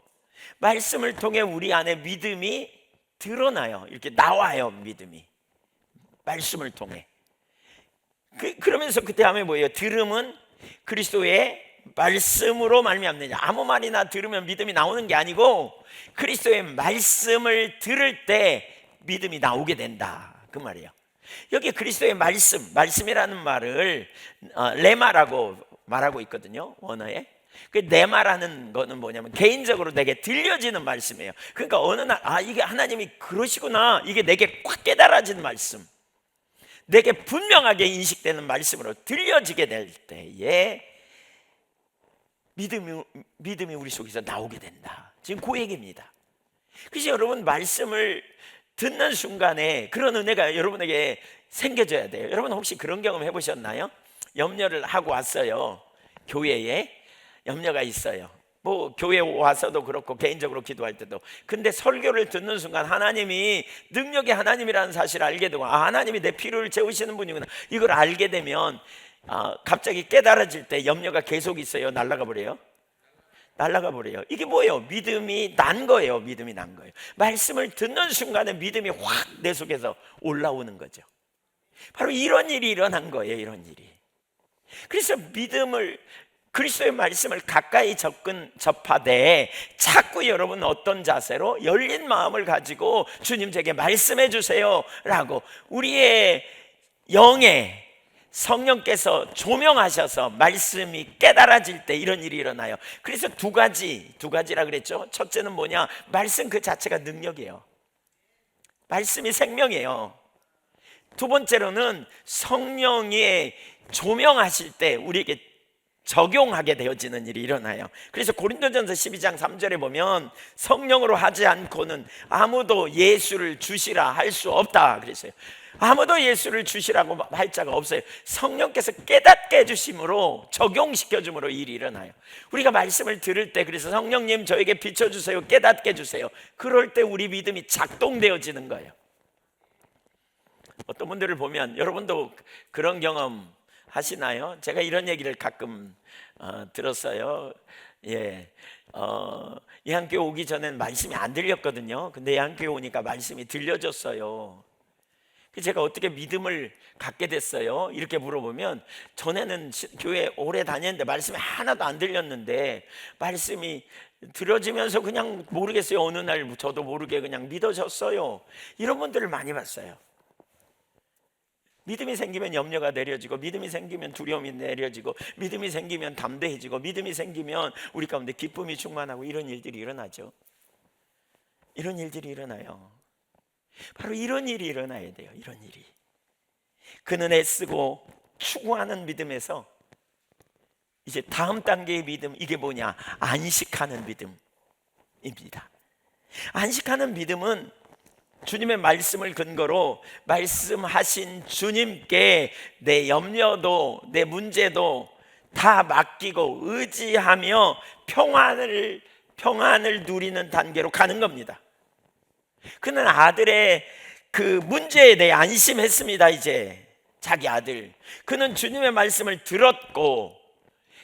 말씀을 통해 우리 안에 믿음이 드러나요. 이렇게 나와요, 믿음이. 말씀을 통해. 그러면서 그 다음에 뭐예요? 들음은 그리스도의 말씀으로 말미암느냐. 아무 말이나 들으면 믿음이 나오는 게 아니고 그리스도의 말씀을 들을 때 믿음이 나오게 된다, 그 말이에요. 여기 그리스도의 말씀이라는 말을 레마라고 말하고 있거든요, 원어에. 그 레마라는 거는 뭐냐면 개인적으로 내게 들려지는 말씀이에요. 그러니까 어느 날 이게 하나님이 그러시구나, 이게 내게 꽉 깨달아진 말씀, 내게 분명하게 인식되는 말씀으로 들려지게 될 때에 믿음이 우리 속에서 나오게 된다. 지금 그 얘기입니다. 그래서 여러분, 말씀을 듣는 순간에 그런 은혜가 여러분에게 생겨져야 돼요. 여러분 혹시 그런 경험 해보셨나요? 염려를 하고 왔어요. 교회에 염려가 있어요. 뭐 교회 와서도 그렇고 개인적으로 기도할 때도. 근데 설교를 듣는 순간 하나님이 능력의 하나님이라는 사실을 알게 되고, 하나님이 내 필요를 채우시는 분이구나, 이걸 알게 되면 갑자기 깨달아질 때 염려가 계속 있어요? 날아가 버려요? 날아가 버려요. 이게 뭐예요? 믿음이 난 거예요. 믿음이 난 거예요. 말씀을 듣는 순간에 믿음이 확 내 속에서 올라오는 거죠. 바로 이런 일이 일어난 거예요. 이런 일이. 그래서 믿음을, 그리스도의 말씀을 가까이 접하되 자꾸 여러분 어떤 자세로? 열린 마음을 가지고 주님 제게 말씀해 주세요 라고 우리의 영에 성령께서 조명하셔서 말씀이 깨달아질 때 이런 일이 일어나요. 그래서 두 가지라 그랬죠. 첫째는 뭐냐? 말씀 그 자체가 능력이에요. 말씀이 생명이에요. 두 번째로는 성령이 조명하실 때 우리에게 적용하게 되어지는 일이 일어나요. 그래서 고린도전서 12장 3절에 보면 성령으로 하지 않고는 아무도 예수를 주시라 할 수 없다 그랬어요. 아무도 예수를 주시라고 할 자가 없어요. 성령께서 깨닫게 해주심으로, 적용시켜 줌으로 일이 일어나요. 우리가 말씀을 들을 때, 그래서 성령님 저에게 비춰주세요, 깨닫게 해주세요, 그럴 때 우리 믿음이 작동되어지는 거예요. 어떤 분들을 보면, 여러분도 그런 경험 하시나요? 제가 이런 얘기를 가끔 들었어요. 예한교회 오기 전엔 말씀이 안 들렸거든요. 근데 예한교회 오니까 말씀이 들려졌어요. 제가 어떻게 믿음을 갖게 됐어요? 이렇게 물어보면, 전에는 교회 오래 다녔는데 말씀이 하나도 안 들렸는데 말씀이 들어지면서 그냥 모르겠어요, 어느 날 저도 모르게 그냥 믿어졌어요. 이런 분들을 많이 봤어요. 믿음이 생기면 염려가 내려지고, 믿음이 생기면 두려움이 내려지고, 믿음이 생기면 담대해지고, 믿음이 생기면 우리 가운데 기쁨이 충만하고, 이런 일들이 일어나죠. 이런 일들이 일어나요. 바로 이런 일이 일어나야 돼요. 이런 일이. 그는 애쓰고 추구하는 믿음에서 이제 다음 단계의 믿음, 이게 뭐냐? 안식하는 믿음입니다. 안식하는 믿음은 주님의 말씀을 근거로 말씀하신 주님께 내 염려도 내 문제도 다 맡기고 의지하며 평안을 누리는 단계로 가는 겁니다. 그는 아들의 그 문제에 대해 안심했습니다. 이제 자기 아들, 그는 주님의 말씀을 들었고,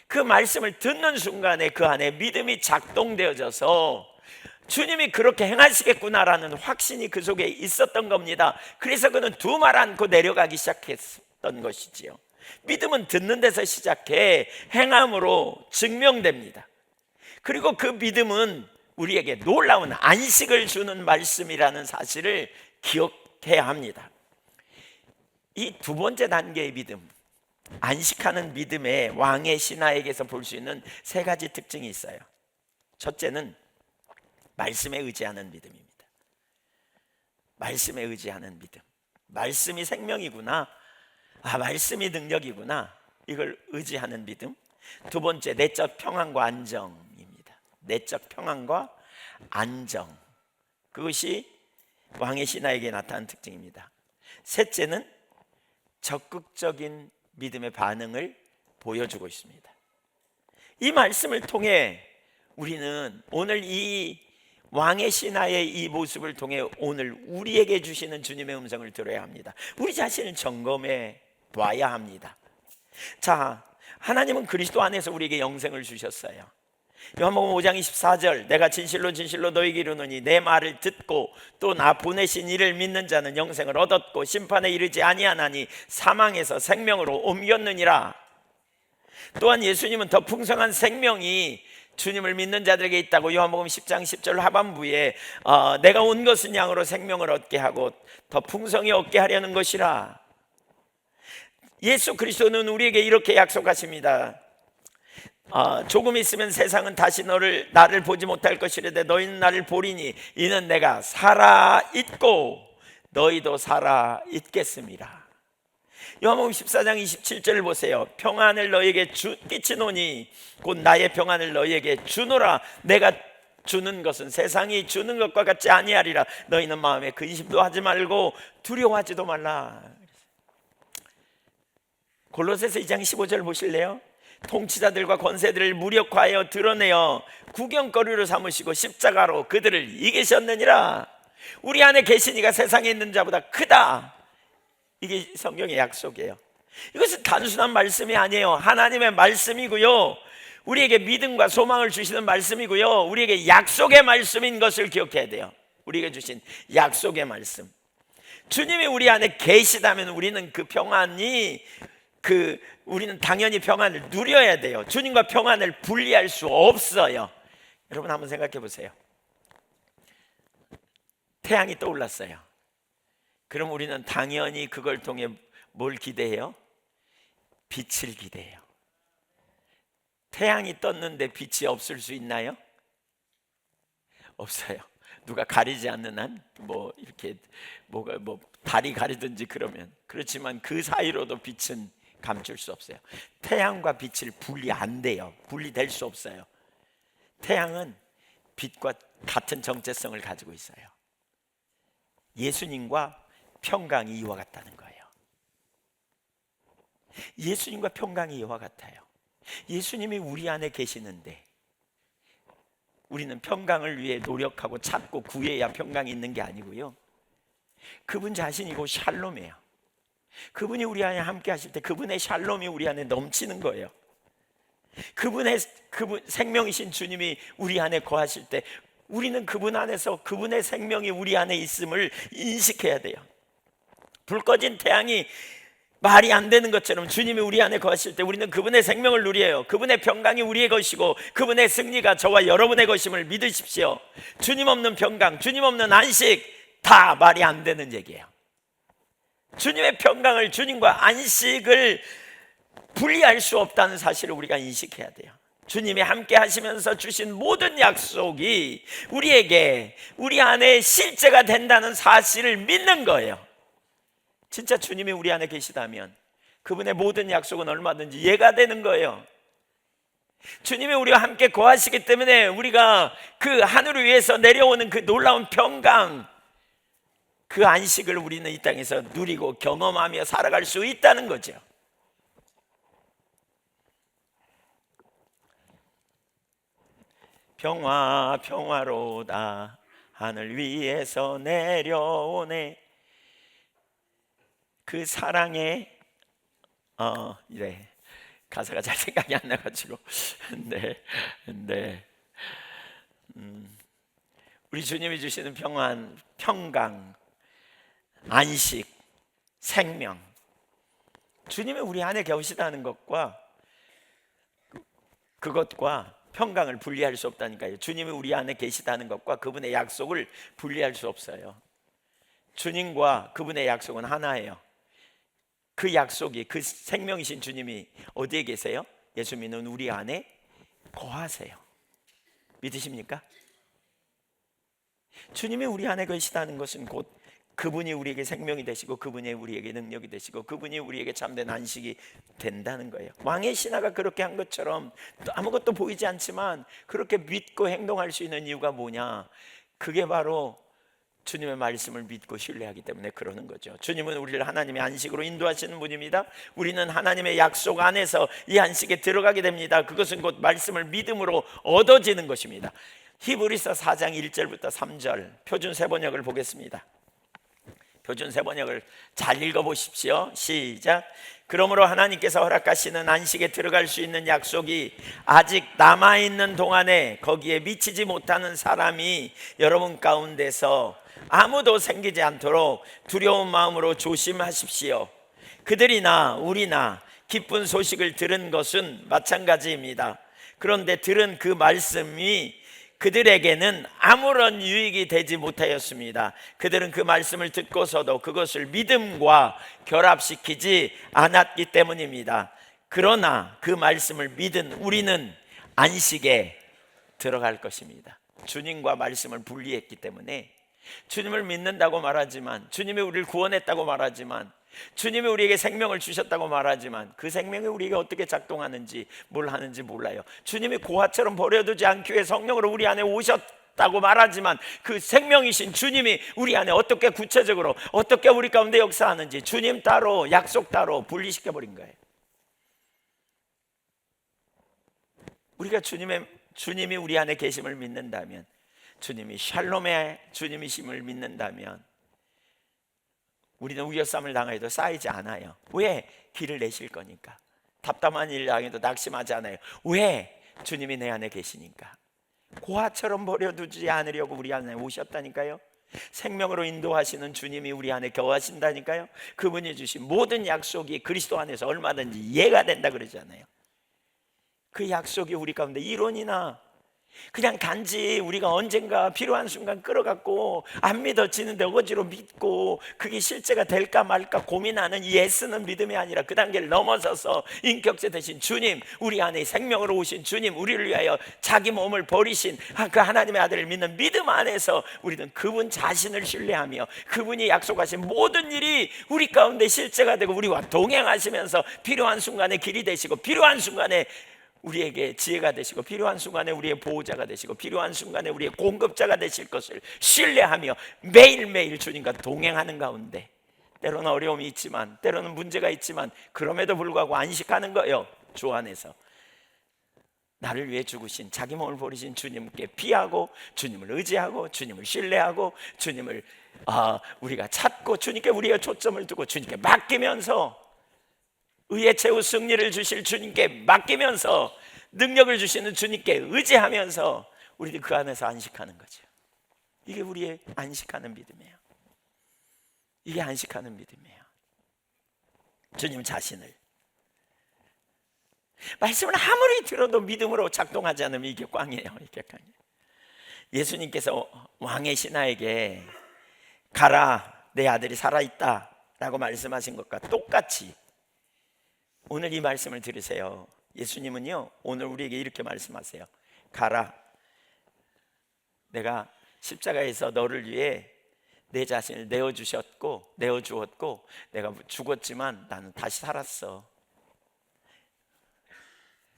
그 말씀을 듣는 순간에 그 안에 믿음이 작동되어져서 주님이 그렇게 행하시겠구나라는 확신이 그 속에 있었던 겁니다. 그래서 그는 두말 않고 내려가기 시작했던 것이지요. 믿음은 듣는 데서 시작해 행함으로 증명됩니다. 그리고 그 믿음은 우리에게 놀라운 안식을 주는 말씀이라는 사실을 기억해야 합니다. 이 두 번째 단계의 믿음, 안식하는 믿음의 왕의 신하에게서 볼 수 있는 세 가지 특징이 있어요. 첫째는 말씀에 의지하는 믿음입니다. 말씀에 의지하는 믿음. 말씀이 생명이구나, 말씀이 능력이구나, 이걸 의지하는 믿음. 두 번째, 내적 평안과 안정입니다. 내적 평안과 안정, 그것이 왕의 신하에게 나타난 특징입니다. 셋째는 적극적인 믿음의 반응을 보여주고 있습니다. 이 말씀을 통해 우리는 오늘 이 왕의 신하의 이 모습을 통해 오늘 우리에게 주시는 주님의 음성을 들어야 합니다. 우리 자신을 점검해 봐야 합니다. 자, 하나님은 그리스도 안에서 우리에게 영생을 주셨어요. 요한복음 5장 24절, 내가 진실로 진실로 너희에게 이르노니 내 말을 듣고 또 나 보내신 이를 믿는 자는 영생을 얻었고 심판에 이르지 아니하나니 사망에서 생명으로 옮겼느니라. 또한 예수님은 더 풍성한 생명이 주님을 믿는 자들에게 있다고 요한복음 10장 10절 하반부에 내가 온 것은 양으로 생명을 얻게 하고 더 풍성히 얻게 하려는 것이라. 예수 그리스도는 우리에게 이렇게 약속하십니다. 조금 있으면 세상은 다시 나를 보지 못할 것이라되 너희는 나를 보리니 이는 내가 살아있고 너희도 살아있겠습니다. 요한복음 14장 27절을 보세요. 평안을 너에게 끼치노니 곧 나의 평안을 너에게 주노라. 내가 주는 것은 세상이 주는 것과 같지 아니하리라. 너희는 마음에 근심도 하지 말고 두려워하지도 말라. 골로새서 2장 15절 보실래요? 통치자들과 권세들을 무력화하여 드러내어 구경거리로 삼으시고 십자가로 그들을 이기셨느니라. 우리 안에 계신 이가 세상에 있는 자보다 크다. 이게 성경의 약속이에요. 이것은 단순한 말씀이 아니에요. 하나님의 말씀이고요, 우리에게 믿음과 소망을 주시는 말씀이고요, 우리에게 약속의 말씀인 것을 기억해야 돼요. 우리에게 주신 약속의 말씀. 주님이 우리 안에 계시다면 우리는 그 평안이 우리는 당연히 평안을 누려야 돼요. 주님과 평안을 분리할 수 없어요. 여러분 한번 생각해 보세요. 태양이 떠올랐어요. 그럼 우리는 당연히 그걸 통해 뭘 기대해요? 빛을 기대해요. 태양이 떴는데 빛이 없을 수 있나요? 없어요. 누가 가리지 않는 한, 이렇게 달이 가리든지 그러면. 그렇지만 그 사이로도 빛은 감출 수 없어요. 태양과 빛을 분리 안 돼요. 분리될 수 없어요. 태양은 빛과 같은 정체성을 가지고 있어요. 예수님과 평강이 이와 같다는 거예요. 예수님과 평강이 이와 같아요. 예수님이 우리 안에 계시는데 우리는 평강을 위해 노력하고 찾고 구해야 평강이 있는 게 아니고요, 그분 자신이 곧 샬롬이에요. 그분이 우리 안에 함께 하실 때 그분의 샬롬이 우리 안에 넘치는 거예요. 그분 생명이신 주님이 우리 안에 거하실 때 우리는 그분 안에서 그분의 생명이 우리 안에 있음을 인식해야 돼요. 불 꺼진 태양이 말이 안 되는 것처럼 주님이 우리 안에 거하실 때 우리는 그분의 생명을 누려요. 그분의 평강이 우리의 것이고 그분의 승리가 저와 여러분의 것임을 믿으십시오. 주님 없는 평강, 주님 없는 안식, 다 말이 안 되는 얘기예요. 주님의 평강을, 주님과 안식을 분리할 수 없다는 사실을 우리가 인식해야 돼요. 주님이 함께 하시면서 주신 모든 약속이 우리에게, 우리 안에 실제가 된다는 사실을 믿는 거예요. 진짜 주님이 우리 안에 계시다면 그분의 모든 약속은 얼마든지 예가 되는 거예요. 주님이 우리와 함께 거하시기 때문에 우리가 그 하늘 위에서 내려오는 그 놀라운 평강, 그 안식을 우리는 이 땅에서 누리고 경험하며 살아갈 수 있다는 거죠. 평화 평화로다 하늘 위에서 내려오네. 그 사랑의 이래 가사가 잘 생각이 안 나가지고 우리 주님이 주시는 평안, 평강, 안식, 생명, 주님이 우리 안에 계시다는 것과 그것과 평강을 분리할 수 없다니까요. 주님이 우리 안에 계시다는 것과 그분의 약속을 분리할 수 없어요. 주님과 그분의 약속은 하나예요. 그 약속이, 그 생명이신 주님이 어디에 계세요? 예수 믿는 우리 안에 거하세요. 믿으십니까? 주님이 우리 안에 계시다는 것은 곧 그분이 우리에게 생명이 되시고 그분이 우리에게 능력이 되시고 그분이 우리에게 참된 안식이 된다는 거예요. 왕의 신하가 그렇게 한 것처럼 아무것도 보이지 않지만 그렇게 믿고 행동할 수 있는 이유가 뭐냐? 그게 바로 주님의 말씀을 믿고 신뢰하기 때문에 그러는 거죠. 주님은 우리를 하나님의 안식으로 인도하시는 분입니다. 우리는 하나님의 약속 안에서 이 안식에 들어가게 됩니다. 그것은 곧 말씀을 믿음으로 얻어지는 것입니다. 히브리서 4장 1절부터 3절 표준 세번역을 보겠습니다. 표준 세번역을 잘 읽어보십시오. 시작. 그러므로 하나님께서 허락하시는 안식에 들어갈 수 있는 약속이 아직 남아있는 동안에 거기에 미치지 못하는 사람이 여러분 가운데서 아무도 생기지 않도록 두려운 마음으로 조심하십시오. 그들이나 우리나 기쁜 소식을 들은 것은 마찬가지입니다. 그런데 들은 그 말씀이 그들에게는 아무런 유익이 되지 못하였습니다. 그들은 그 말씀을 듣고서도 그것을 믿음과 결합시키지 않았기 때문입니다. 그러나 그 말씀을 믿은 우리는 안식에 들어갈 것입니다. 주님과 말씀을 분리했기 때문에 주님을 믿는다고 말하지만, 주님이 우리를 구원했다고 말하지만, 주님이 우리에게 생명을 주셨다고 말하지만 그 생명이 우리에게 어떻게 작동하는지 뭘 하는지 몰라요. 주님이 고아처럼 버려두지 않기 위해 성령으로 우리 안에 오셨다고 말하지만 그 생명이신 주님이 우리 안에 어떻게 구체적으로 어떻게 우리 가운데 역사하는지 주님 따로 약속 따로 분리시켜버린 거예요. 우리가 주님이 우리 안에 계심을 믿는다면, 주님이 샬롬의 주님이심을 믿는다면 우리는 우겨쌈을 당해도 쌓이지 않아요. 왜? 길을 내실 거니까. 답답한 일 당해도 낙심하지 않아요. 왜? 주님이 내 안에 계시니까. 고아처럼 버려두지 않으려고 우리 안에 오셨다니까요. 생명으로 인도하시는 주님이 우리 안에 거하신다니까요. 그분이 주신 모든 약속이 그리스도 안에서 얼마든지 이해가 된다 그러잖아요. 그 약속이 우리 가운데 이론이나 그냥 단지 우리가 언젠가 필요한 순간 끌어갖고 안 믿어지는데 억지로 믿고 그게 실제가 될까 말까 고민하는 이 애쓰는 믿음이 아니라 그 단계를 넘어서서 인격체 되신 주님, 우리 안에 생명으로 오신 주님, 우리를 위하여 자기 몸을 버리신 그 하나님의 아들을 믿는 믿음 안에서 우리는 그분 자신을 신뢰하며 그분이 약속하신 모든 일이 우리 가운데 실제가 되고 우리와 동행하시면서 필요한 순간에 길이 되시고 필요한 순간에 우리에게 지혜가 되시고 필요한 순간에 우리의 보호자가 되시고 필요한 순간에 우리의 공급자가 되실 것을 신뢰하며 매일매일 주님과 동행하는 가운데 때로는 어려움이 있지만 때로는 문제가 있지만 그럼에도 불구하고 안식하는 거예요. 주 안에서 나를 위해 죽으신 자기 몸을 버리신 주님께 피하고 주님을 의지하고 주님을 신뢰하고 주님을 우리가 찾고 주님께 우리의 초점을 두고 주님께 맡기면서 의의 최후 승리를 주실 주님께 맡기면서 능력을 주시는 주님께 의지하면서 우리들 그 안에서 안식하는 거죠. 이게 우리의 안식하는 믿음이에요. 이게 안식하는 믿음이에요. 주님 자신을 말씀을 아무리 들어도 믿음으로 작동하지 않으면 이게 꽝이에요. 이게 꽝이에요. 예수님께서 왕의 신하에게 가라 내 아들이 살아있다 라고 말씀하신 것과 똑같이 오늘 이 말씀을 들으세요. 예수님은요 오늘 우리에게 이렇게 말씀하세요. 가라, 내가 십자가에서 너를 위해 내 자신을 내어주었고 내가 죽었지만 나는 다시 살았어.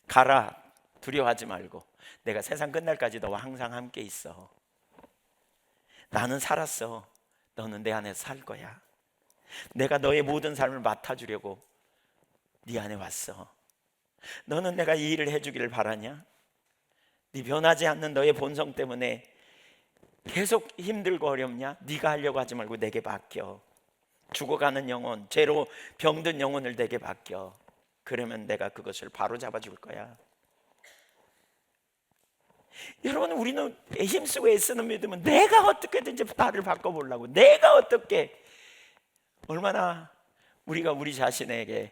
가라, 두려워하지 말고 내가 세상 끝날까지 너와 항상 함께 있어. 나는 살았어. 너는 내 안에서 살 거야. 내가 너의 모든 삶을 맡아주려고 네 안에 왔어. 너는 내가 이 일을 해주기를 바라냐? 네 변하지 않는 너의 본성 때문에 계속 힘들고 어렵냐? 네가 하려고 하지 말고 내게 맡겨. 죽어가는 영혼, 죄로 병든 영혼을 내게 맡겨. 그러면 내가 그것을 바로 잡아줄 거야. 여러분, 우리는 힘쓰고 애쓰는 믿음은 내가 어떻게든지 나를 바꿔보려고, 내가 어떻게, 얼마나 우리가 우리 자신에게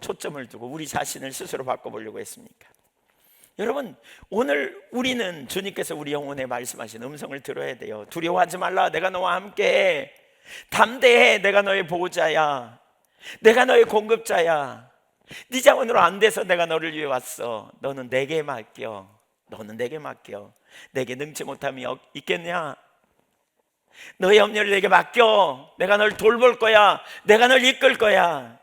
초점을 두고 우리 자신을 스스로 바꿔보려고 했습니까? 여러분, 오늘 우리는 주님께서 우리 영혼에 말씀하신 음성을 들어야 돼요. 두려워하지 말라, 내가 너와 함께. 담대해, 내가 너의 보호자야. 내가 너의 공급자야. 네 자원으로 안 돼서 내가 너를 위해 왔어. 너는 내게 맡겨. 너는 내게 맡겨. 내게 능치 못함이 있겠냐? 너의 염려를 내게 맡겨. 내가 널 돌볼 거야. 내가 널 이끌 거야.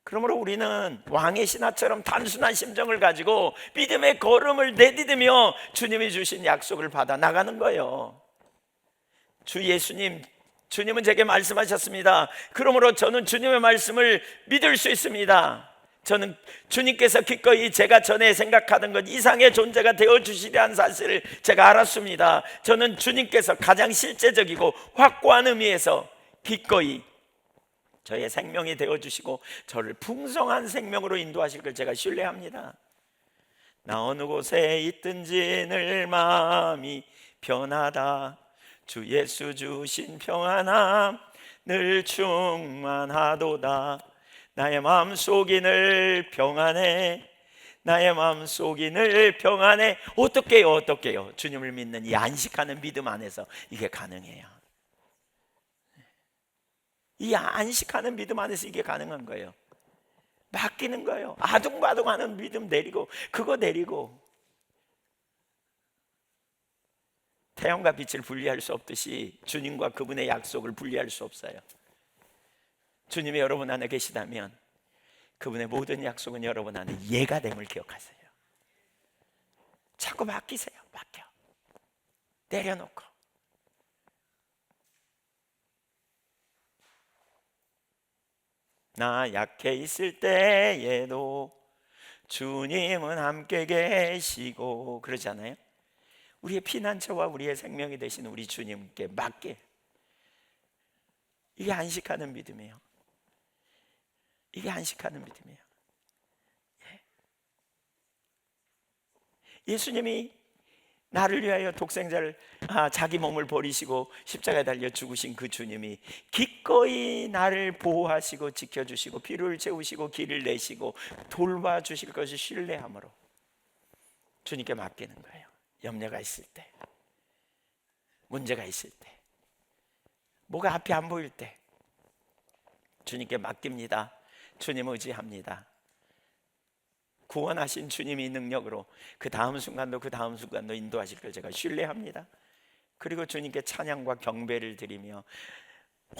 그러므로 우리는 왕의 신하처럼 단순한 심정을 가지고 믿음의 걸음을 내디디며 주님이 주신 약속을 받아 나가는 거예요. 주님은 제게 말씀하셨습니다. 그러므로 저는 주님의 말씀을 믿을 수 있습니다. 저는 주님께서 기꺼이 제가 전에 생각하던 것 이상의 존재가 되어주시리라는 사실을 제가 알았습니다. 저는 주님께서 가장 실제적이고 확고한 의미에서 기꺼이 저의 생명이 되어주시고 저를 풍성한 생명으로 인도하실 걸 제가 신뢰합니다. 나 어느 곳에 있든지 늘 마음이 편하다. 주 예수 주신 평안함 늘 충만하도다. 나의 마음속이 늘 평안해. 나의 마음속이 늘 평안해. 어떻게요? 주님을 믿는 이 안식하는 믿음 안에서 이게 가능해요. 이 안식하는 믿음 안에서 이게 가능한 거예요. 맡기는 거예요. 아둥바둥하는 믿음 내리고 그거 내리고 태양과 빛을 분리할 수 없듯이 주님과 그분의 약속을 분리할 수 없어요. 주님이 여러분 안에 계시다면 그분의 모든 약속은 여러분 안에 예가 됨을 기억하세요. 자꾸 맡기세요. 맡겨. 내려놓고. 나 약해 있을 때에도 주님은 함께 계시고 그러잖아요. 우리의 피난처와 우리의 생명이 되신 우리 주님께 맡게. 이게 안식하는 믿음이에요. 이게 안식하는 믿음이에요. 예수님이 나를 위하여 독생자를 자기 몸을 버리시고 십자가에 달려 죽으신 그 주님이 기꺼이 나를 보호하시고 지켜주시고 피를 채우시고 길을 내시고 돌봐주실 것을 신뢰함으로 주님께 맡기는 거예요. 염려가 있을 때, 문제가 있을 때, 뭐가 앞이 안 보일 때 주님께 맡깁니다. 주님 의지합니다. 구원하신 주님이 능력으로 그 다음 순간도 그 다음 순간도 인도하실 걸 제가 신뢰합니다. 그리고 주님께 찬양과 경배를 드리며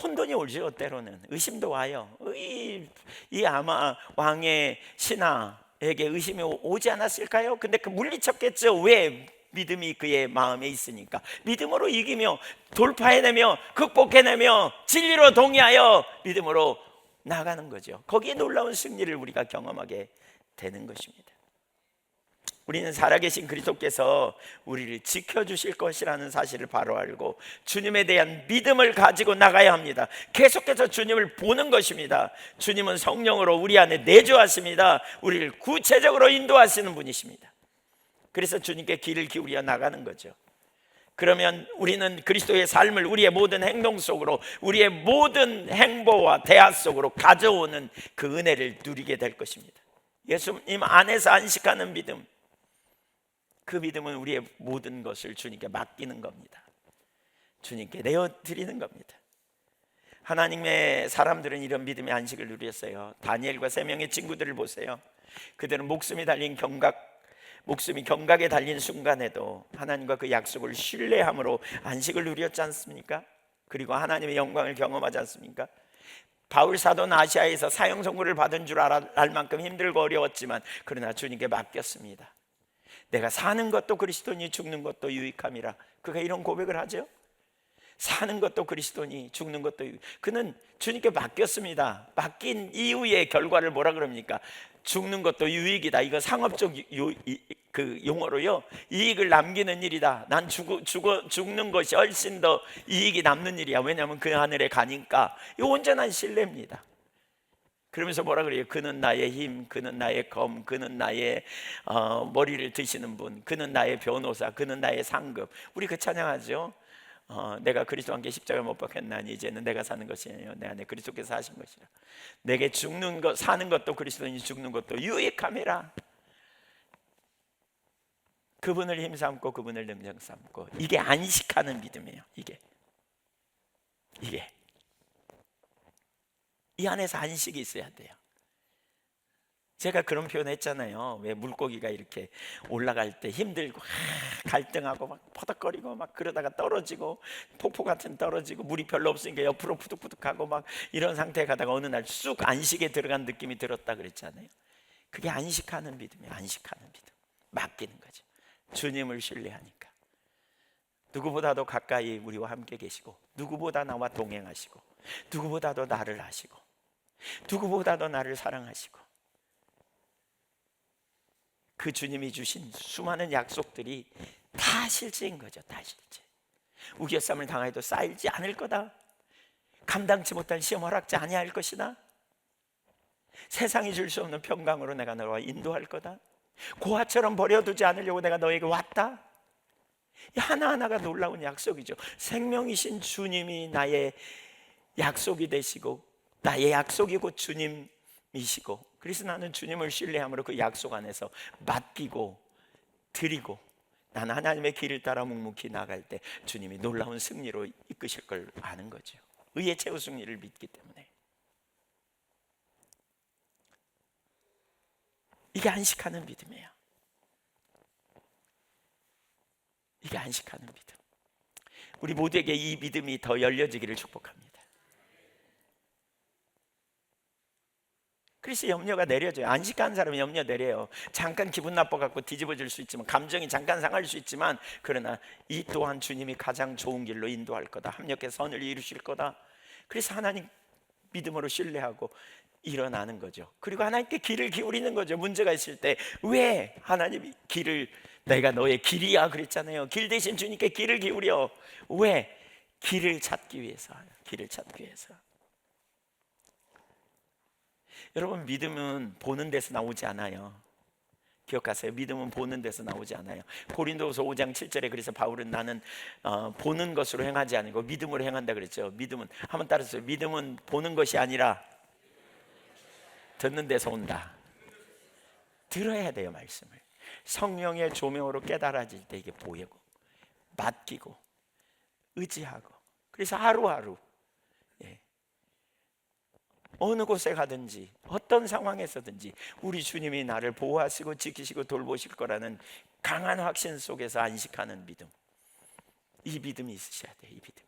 혼돈이 오죠. 때로는 의심도 와요. 이 아마 왕의 신하에게 의심이 오지 않았을까요? 근데 그 물리쳤겠죠. 왜? 믿음이 그의 마음에 있으니까. 믿음으로 이기며 돌파해내며 극복해내며 진리로 동의하여 믿음으로 나가는 거죠. 거기에 놀라운 승리를 우리가 경험하게 되는 것입니다. 우리는 살아계신 그리스도께서 우리를 지켜주실 것이라는 사실을 바로 알고 주님에 대한 믿음을 가지고 나가야 합니다. 계속해서 주님을 보는 것입니다. 주님은 성령으로 우리 안에 내주하십니다. 우리를 구체적으로 인도하시는 분이십니다. 그래서 주님께 귀를 기울여 나가는 거죠. 그러면 우리는 그리스도의 삶을 우리의 모든 행동 속으로, 우리의 모든 행보와 대화 속으로 가져오는 그 은혜를 누리게 될 것입니다. 예수님 안에서 안식하는 믿음, 그 믿음은 우리의 모든 것을 주님께 맡기는 겁니다. 주님께 내어드리는 겁니다. 하나님의 사람들은 이런 믿음의 안식을 누렸어요. 다니엘과 세 명의 친구들을 보세요. 그들은 목숨이 경각에 달린 순간에도 하나님과 그 약속을 신뢰함으로 안식을 누렸지 않습니까? 그리고 하나님의 영광을 경험하지 않습니까? 바울 사도는 아시아에서 사형 선고를 받은 줄 알 만큼 힘들고 어려웠지만 그러나 주님께 맡겼습니다. 내가 사는 것도 그리스도니 죽는 것도 유익함이라. 그가 이런 고백을 하죠. 사는 것도 그리스도니 죽는 것도 그는 주님께 맡겼습니다. 맡긴 이후의 결과를 뭐라 그럽니까? 죽는 것도 유익이다. 이거 상업적 그 용어로요, 이익을 남기는 일이다. 난 죽는 것이 훨씬 더 이익이 남는 일이야. 왜냐하면 그 하늘에 가니까. 이 온전한 신뢰입니다. 그러면서 뭐라 그래요? 그는 나의 힘, 그는 나의 검, 그는 나의 머리를 드시는 분, 그는 나의 변호사, 그는 나의 상급. 우리 그 찬양하죠. 내가 그리스도와 함께 십자가에 못 박혔나니 이제는 내가 사는 것이 아니요 내 안에 그리스도께서 사신 것이라. 내게 죽는 것, 사는 것도 그리스도니 죽는 것도 유익함이라. 그분을 힘삼고 그분을 능력 삼고, 이게 안식하는 믿음이에요. 이게 이 안에서 안식이 있어야 돼요. 제가 그런 표현 했잖아요. 왜 물고기가 이렇게 올라갈 때 힘들고 갈등하고 막 퍼덕거리고 막 그러다가 떨어지고 폭포 같은 떨어지고 물이 별로 없으니까 옆으로 푸득푸득하고 막 이런 상태에 가다가 어느 날 쑥 안식에 들어간 느낌이 들었다 그랬잖아요. 그게 안식하는 믿음이에요. 안식하는 믿음. 맡기는 거죠. 주님을 신뢰하니까. 누구보다도 가까이 우리와 함께 계시고, 누구보다 나와 동행하시고, 누구보다도 나를 아시고, 누구보다도 나를 사랑하시고, 그 주님이 주신 수많은 약속들이 다 실제인 거죠. 다 실제. 우겨쌈을 당해도 쌓이지 않을 거다. 감당치 못할 시험 허락지 아니할 것이다. 세상이 줄 수 없는 평강으로 내가 너와 인도할 거다. 고아처럼 버려두지 않으려고 내가 너에게 왔다. 하나하나가 놀라운 약속이죠. 생명이신 주님이 나의 약속이 되시고, 나의 약속이 곧 주님이시고, 그래서 나는 주님을 신뢰함으로 그 약속 안에서 맡기고 드리고, 나는 하나님의 길을 따라 묵묵히 나갈 때 주님이 놀라운 승리로 이끄실 걸 아는 거죠. 의의 최후 승리를 믿기 때문에. 이게 안식하는 믿음이에요. 이게 안식하는 믿음. 우리 모두에게 이 믿음이 더 열려지기를 축복합니다. 그래서 염려가 내려져요. 안식하는 사람은 염려 내려요. 잠깐 기분 나빠갖고 뒤집어질 수 있지만, 감정이 잠깐 상할 수 있지만, 그러나 이 또한 주님이 가장 좋은 길로 인도할 거다, 합력해 선을 이루실 거다. 그래서 하나님 믿음으로 신뢰하고 일어나는 거죠. 그리고 하나님께 귀를 기울이는 거죠. 문제가 있을 때 왜 하나님이 길을, 내가 너의 길이야 그랬잖아요. 길 대신 주님께 귀를 기울여. 왜? 길을 찾기 위해서. 길을 찾기 위해서. 여러분, 믿음은 보는 데서 나오지 않아요. 기억하세요. 믿음은 보는 데서 나오지 않아요. 고린도후서 5장 7절에 그래서 바울은 나는 보는 것으로 행하지 않고 믿음으로 행한다 그랬죠. 믿음은, 한번 따라서요. 믿음은 보는 것이 아니라 듣는 데서 온다. 들어야 돼요, 말씀을. 성령의 조명으로 깨달아질 때 이게 보이고 맡기고 의지하고, 그래서 하루하루 어느 곳에 가든지 어떤 상황에서든지 우리 주님이 나를 보호하시고 지키시고 돌보실 거라는 강한 확신 속에서 안식하는 믿음, 이 믿음이 있으셔야 돼요. 이 믿음이.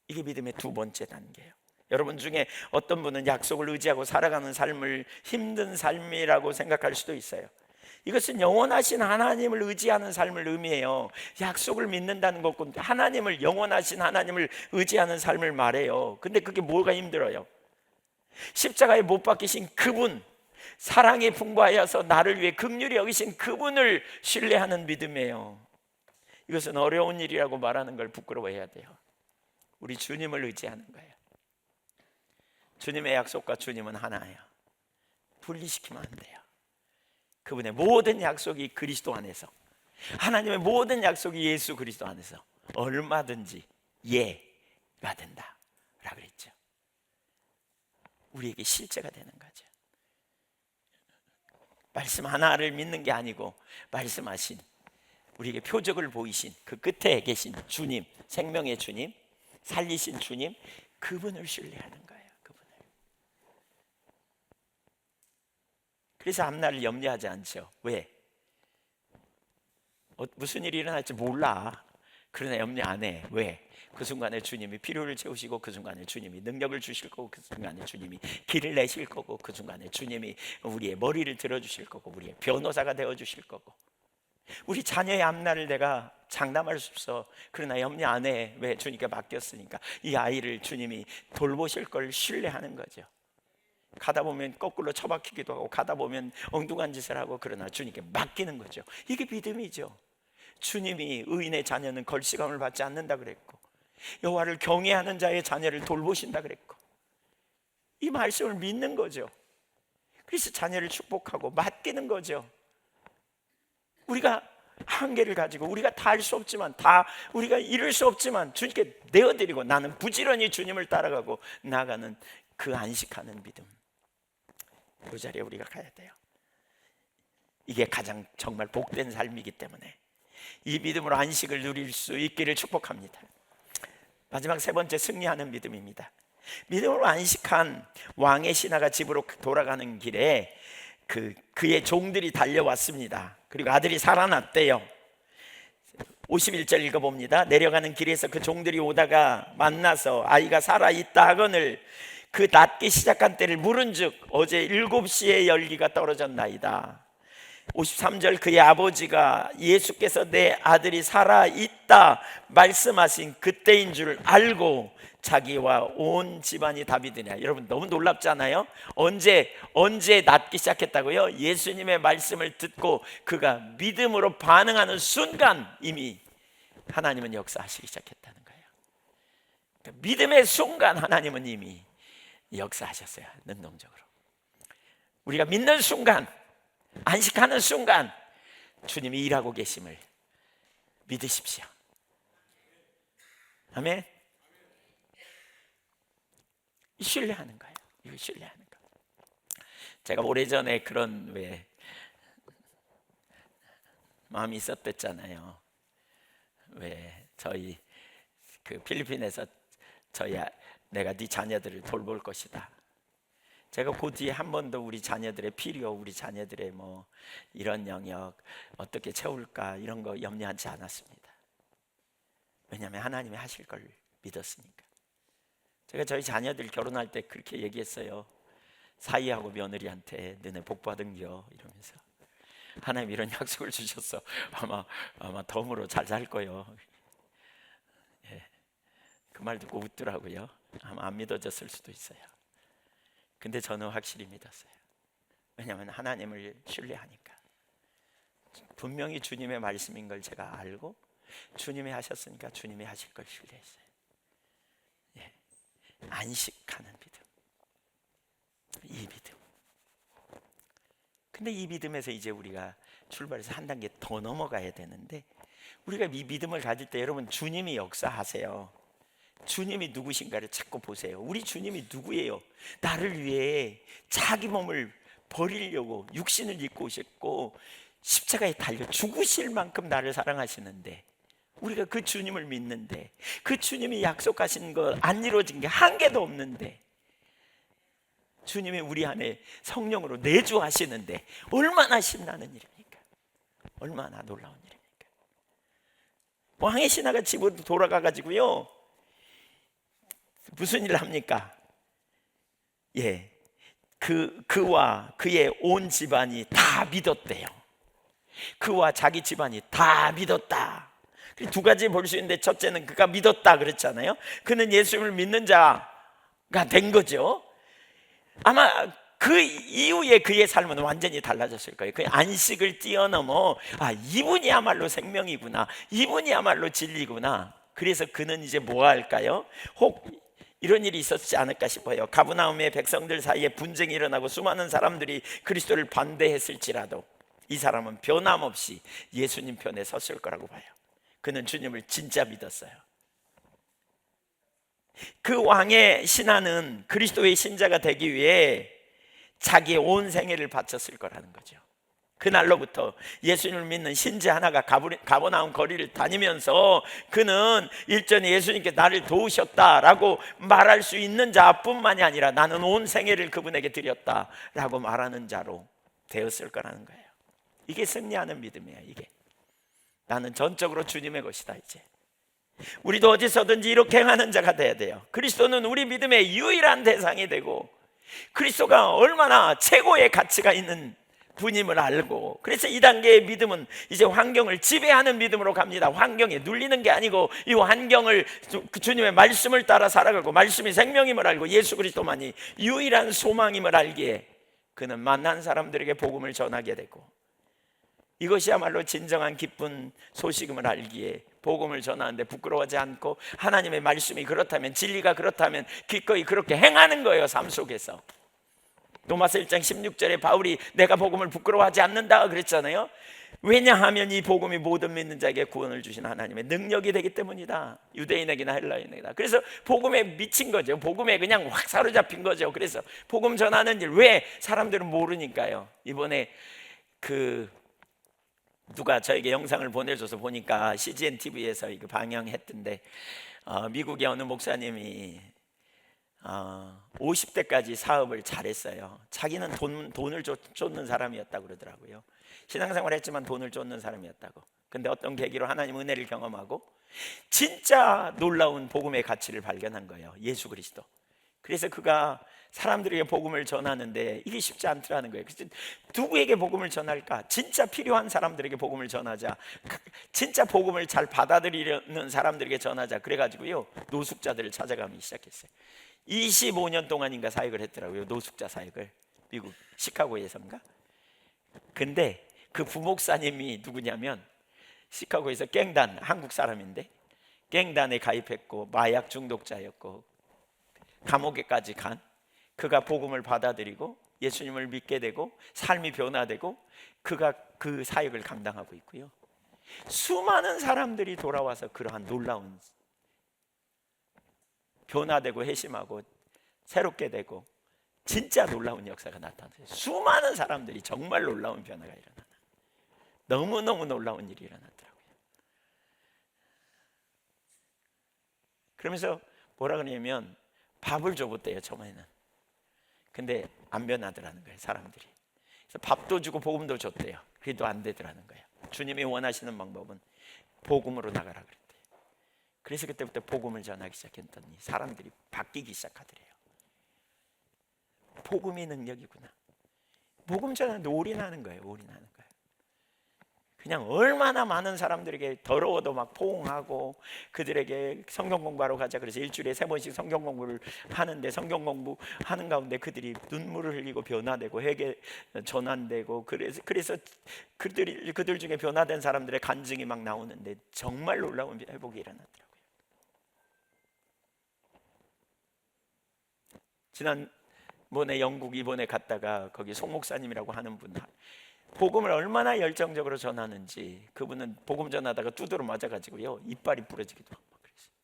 이게 믿음의 두 번째 단계예요. 여러분 중에 어떤 분은 약속을 의지하고 살아가는 삶을 힘든 삶이라고 생각할 수도 있어요. 이것은 영원하신 하나님을 의지하는 삶을 의미해요. 약속을 믿는다는 것과 하나님을, 영원하신 하나님을 의지하는 삶을 말해요. 근데 그게 뭐가 힘들어요? 십자가에 못 박히신 그분, 사랑이 풍부하여서 나를 위해 긍휼히 여기신 그분을 신뢰하는 믿음이에요. 이것은 어려운 일이라고 말하는 걸 부끄러워해야 돼요. 우리 주님을 의지하는 거예요. 주님의 약속과 주님은 하나예요. 분리시키면 안 돼요. 그분의 모든 약속이 그리스도 안에서, 하나님의 모든 약속이 예수 그리스도 안에서 얼마든지 예가 된다 라고 그랬죠. 우리에게 실제가 되는 거죠. 말씀 하나를 믿는 게 아니고 말씀하신, 우리에게 표적을 보이신 그 끝에 계신 주님, 생명의 주님, 살리신 주님, 그분을 신뢰하는 거예요. 그분을. 그래서 앞날을 염려하지 않죠. 왜? 무슨 일이 일어날지 몰라. 그러나 염려 안 해. 왜? 그 순간에 주님이 필요를 채우시고, 그 순간에 주님이 능력을 주실 거고, 그 순간에 주님이 길을 내실 거고, 그 순간에 주님이 우리의 머리를 들어주실 거고, 우리의 변호사가 되어주실 거고. 우리 자녀의 앞날을 내가 장담할 수 없어. 그러나 염려 안 해. 왜? 주님께 맡겼으니까. 이 아이를 주님이 돌보실 걸 신뢰하는 거죠. 가다 보면 거꾸로 처박히기도 하고, 가다 보면 엉뚱한 짓을 하고, 그러나 주님께 맡기는 거죠. 이게 믿음이죠. 주님이 의인의 자녀는 걸시감을 받지 않는다 그랬고, 여호와를 경외하는 자의 자녀를 돌보신다 그랬고, 이 말씀을 믿는 거죠. 그래서 자녀를 축복하고 맡기는 거죠. 우리가 한계를 가지고 우리가 다 할 수 없지만, 다 우리가 이룰 수 없지만 주님께 내어드리고 나는 부지런히 주님을 따라가고 나가는 그 안식하는 믿음, 그 자리에 우리가 가야 돼요. 이게 가장 정말 복된 삶이기 때문에 이 믿음으로 안식을 누릴 수 있기를 축복합니다. 마지막 세 번째, 승리하는 믿음입니다. 믿음으로 안식한 왕의 신하가 집으로 돌아가는 길에 그의 종들이 달려왔습니다. 그리고 아들이 살아났대요. 51절 읽어봅니다. 내려가는 길에서 그 종들이 오다가 만나서 아이가 살아있다 하거늘 그 낫기 시작한 때를 물은즉 어제 7시에 열기가 떨어졌나이다. 53절, 그의 아버지가 예수께서 내 아들이 살아있다 말씀하신 그때인 줄 알고 자기와 온 집안이 다비드냐. 여러분 너무 놀랍잖아요. 언제 낫기 시작했다고요? 예수님의 말씀을 듣고 그가 믿음으로 반응하는 순간 이미 하나님은 역사하시기 시작했다는 거예요. 그러니까 믿음의 순간 하나님은 이미 역사하셨어요. 능동적으로. 우리가 믿는 순간, 안식하는 순간 주님이 일하고 계심을 믿으십시오. 아멘. 신뢰하는 거예요. 이거 신뢰하는 거. 제가 오래전에 그런 마음이 있었댔잖아요. 왜 저희 그 필리핀에서 내가 네 자녀들을 돌볼 것이다. 제가 그 뒤에 한 번도 우리 자녀들의 필요, 우리 자녀들의 뭐 이런 영역 어떻게 채울까 이런 거 염려하지 않았습니다. 왜냐하면 하나님이 하실 걸 믿었으니까. 제가 저희 자녀들 결혼할 때 그렇게 얘기했어요. 사위하고 며느리한테 너네 복 받은겨 이러면서, 하나님 이런 약속을 주셨어. 아마 덤으로 잘 살 거요. 예, 그 말 듣고 웃더라고요. 아마 안 믿어졌을 수도 있어요. 근데 저는 확실히 믿었어요. 왜냐하면 하나님을 신뢰하니까. 분명히 주님의 말씀인 걸 제가 알고 주님이 하셨으니까 주님이 하실 걸 신뢰했어요. 예, 안식하는 믿음, 이 믿음. 근데 이 믿음에서 이제 우리가 출발해서 한 단계 더 넘어가야 되는데, 우리가 이 믿음을 가질 때 여러분, 주님이 역사하세요. 주님이 누구신가를 찾고 보세요. 우리 주님이 누구예요? 나를 위해 자기 몸을 버리려고 육신을 입고 오셨고 십자가에 달려 죽으실 만큼 나를 사랑하시는데, 우리가 그 주님을 믿는데, 그 주님이 약속하신 거 안 이루어진 게 한 개도 없는데, 주님이 우리 안에 성령으로 내주하시는데 얼마나 신나는 일입니까? 얼마나 놀라운 일입니까? 왕의 신하가 집으로 돌아가가지고요, 무슨 일을 합니까? 예, 그와 그의 온 집안이 다 믿었대요. 그와 자기 집안이 다 믿었다. 두 가지 볼 수 있는데, 첫째는 그가 믿었다 그랬잖아요. 그는 예수님을 믿는 자가 된 거죠. 아마 그 이후에 그의 삶은 완전히 달라졌을 거예요. 그 안식을 뛰어넘어, 이분이야말로 생명이구나, 이분이야말로 진리구나. 그래서 그는 이제 뭐 할까요? 혹 이런 일이 있었지 않을까 싶어요. 가브나움의 백성들 사이에 분쟁이 일어나고 수많은 사람들이 그리스도를 반대했을지라도 이 사람은 변함없이 예수님 편에 섰을 거라고 봐요. 그는 주님을 진짜 믿었어요. 그 왕의 신하는 그리스도의 신자가 되기 위해 자기의 온 생애를 바쳤을 거라는 거죠. 그날로부터 예수님을 믿는 신자 하나가 가버나움 거리를 다니면서 그는 일전에 예수님께 나를 도우셨다라고 말할 수 있는 자뿐만이 아니라 나는 온 생애를 그분에게 드렸다라고 말하는 자로 되었을 거라는 거예요. 이게 승리하는 믿음이에요. 이게 나는 전적으로 주님의 것이다. 이제 우리도 어디서든지 이렇게 행하는 자가 돼야 돼요. 그리스도는 우리 믿음의 유일한 대상이 되고, 그리스도가 얼마나 최고의 가치가 있는 분임을 알고, 그래서 이 단계의 믿음은 이제 환경을 지배하는 믿음으로 갑니다. 환경에 눌리는 게 아니고 이 환경을 주님의 말씀을 따라 살아가고, 말씀이 생명임을 알고 예수 그리스도만이 유일한 소망임을 알기에 그는 만난 사람들에게 복음을 전하게 되고, 이것이야말로 진정한 기쁜 소식임을 알기에 복음을 전하는데 부끄러워하지 않고, 하나님의 말씀이 그렇다면, 진리가 그렇다면 기꺼이 그렇게 행하는 거예요. 삶 속에서. 로마서 1장 16절에 바울이 내가 복음을 부끄러워하지 않는다 그랬잖아요. 왜냐하면 이 복음이 모든 믿는 자에게 구원을 주신 하나님의 능력이 되기 때문이다. 유대인에게나 헬라인에게나. 그래서 복음에 미친 거죠. 복음에 그냥 확 사로잡힌 거죠. 그래서 복음 전하는 일, 왜? 사람들은 모르니까요. 이번에 누가 저에게 영상을 보내줘서 보니까 CGN TV에서 이거 방영했던데, 미국의 어느 목사님이 50대까지 사업을 잘했어요. 자기는 돈을 쫓는 사람이었다고 그러더라고요. 신앙생활 했지만 돈을 쫓는 사람이었다고. 근데 어떤 계기로 하나님 은혜를 경험하고 진짜 놀라운 복음의 가치를 발견한 거예요. 예수 그리스도. 그래서 그가 사람들에게 복음을 전하는데 이게 쉽지 않더라는 거예요. 그래서 누구에게 복음을 전할까? 진짜 필요한 사람들에게 복음을 전하자. 진짜 복음을 잘 받아들이는 사람들에게 전하자. 그래가지고요, 노숙자들을 찾아가기 시작했어요. 25년 동안인가 사역을 했더라고요. 노숙자 사역을. 미국 시카고에서인가. 근데 그 부목사님이 누구냐면, 시카고에서 갱단, 한국 사람인데 갱단에 가입했고 마약 중독자였고 감옥에까지 간, 그가 복음을 받아들이고 예수님을 믿게 되고 삶이 변화되고 그가 그 사역을 감당하고 있고요. 수많은 사람들이 돌아와서 그러한 놀라운 변화되고 회심하고 새롭게 되고 진짜 놀라운 역사가 나타났어요. 수많은 사람들이 정말 놀라운 변화가 일어나요. 너무너무 놀라운 일이 일어났더라고요. 그러면서 뭐라 그러냐면 밥을 줘봤대요, 처음에는. 근데 안 변하더라는 거예요, 사람들이. 그래서 밥도 주고 복음도 줬대요. 그래도 안 되더라는 거예요. 주님이 원하시는 방법은 복음으로 나가라 그랬대요. 그래서 그때부터 복음을 전하기 시작했더니 사람들이 바뀌기 시작하더래요. 복음이 능력이구나. 복음 전하는데 올인하는 거예요. 올인하는 거예요. 그냥 얼마나 많은 사람들에게 더러워도 막 포옹하고 그들에게 성경 공부하러 가자 그래서 일주일에 3번씩 성경 공부를 하는데 성경 공부하는 가운데 그들이 눈물을 흘리고 변화되고 회개 전환되고 그래서 그들 중에 변화된 사람들의 간증이 막 나오는데 정말 놀라운 회복이 일어나더라고요. 지난번에 영국 이번에 갔다가 거기 송 목사님이라고 하는 분 복음을 얼마나 열정적으로 전하는지 그분은 복음 전하다가 두드러 맞아가지고요 이빨이 부러지기도 하고 그랬어요.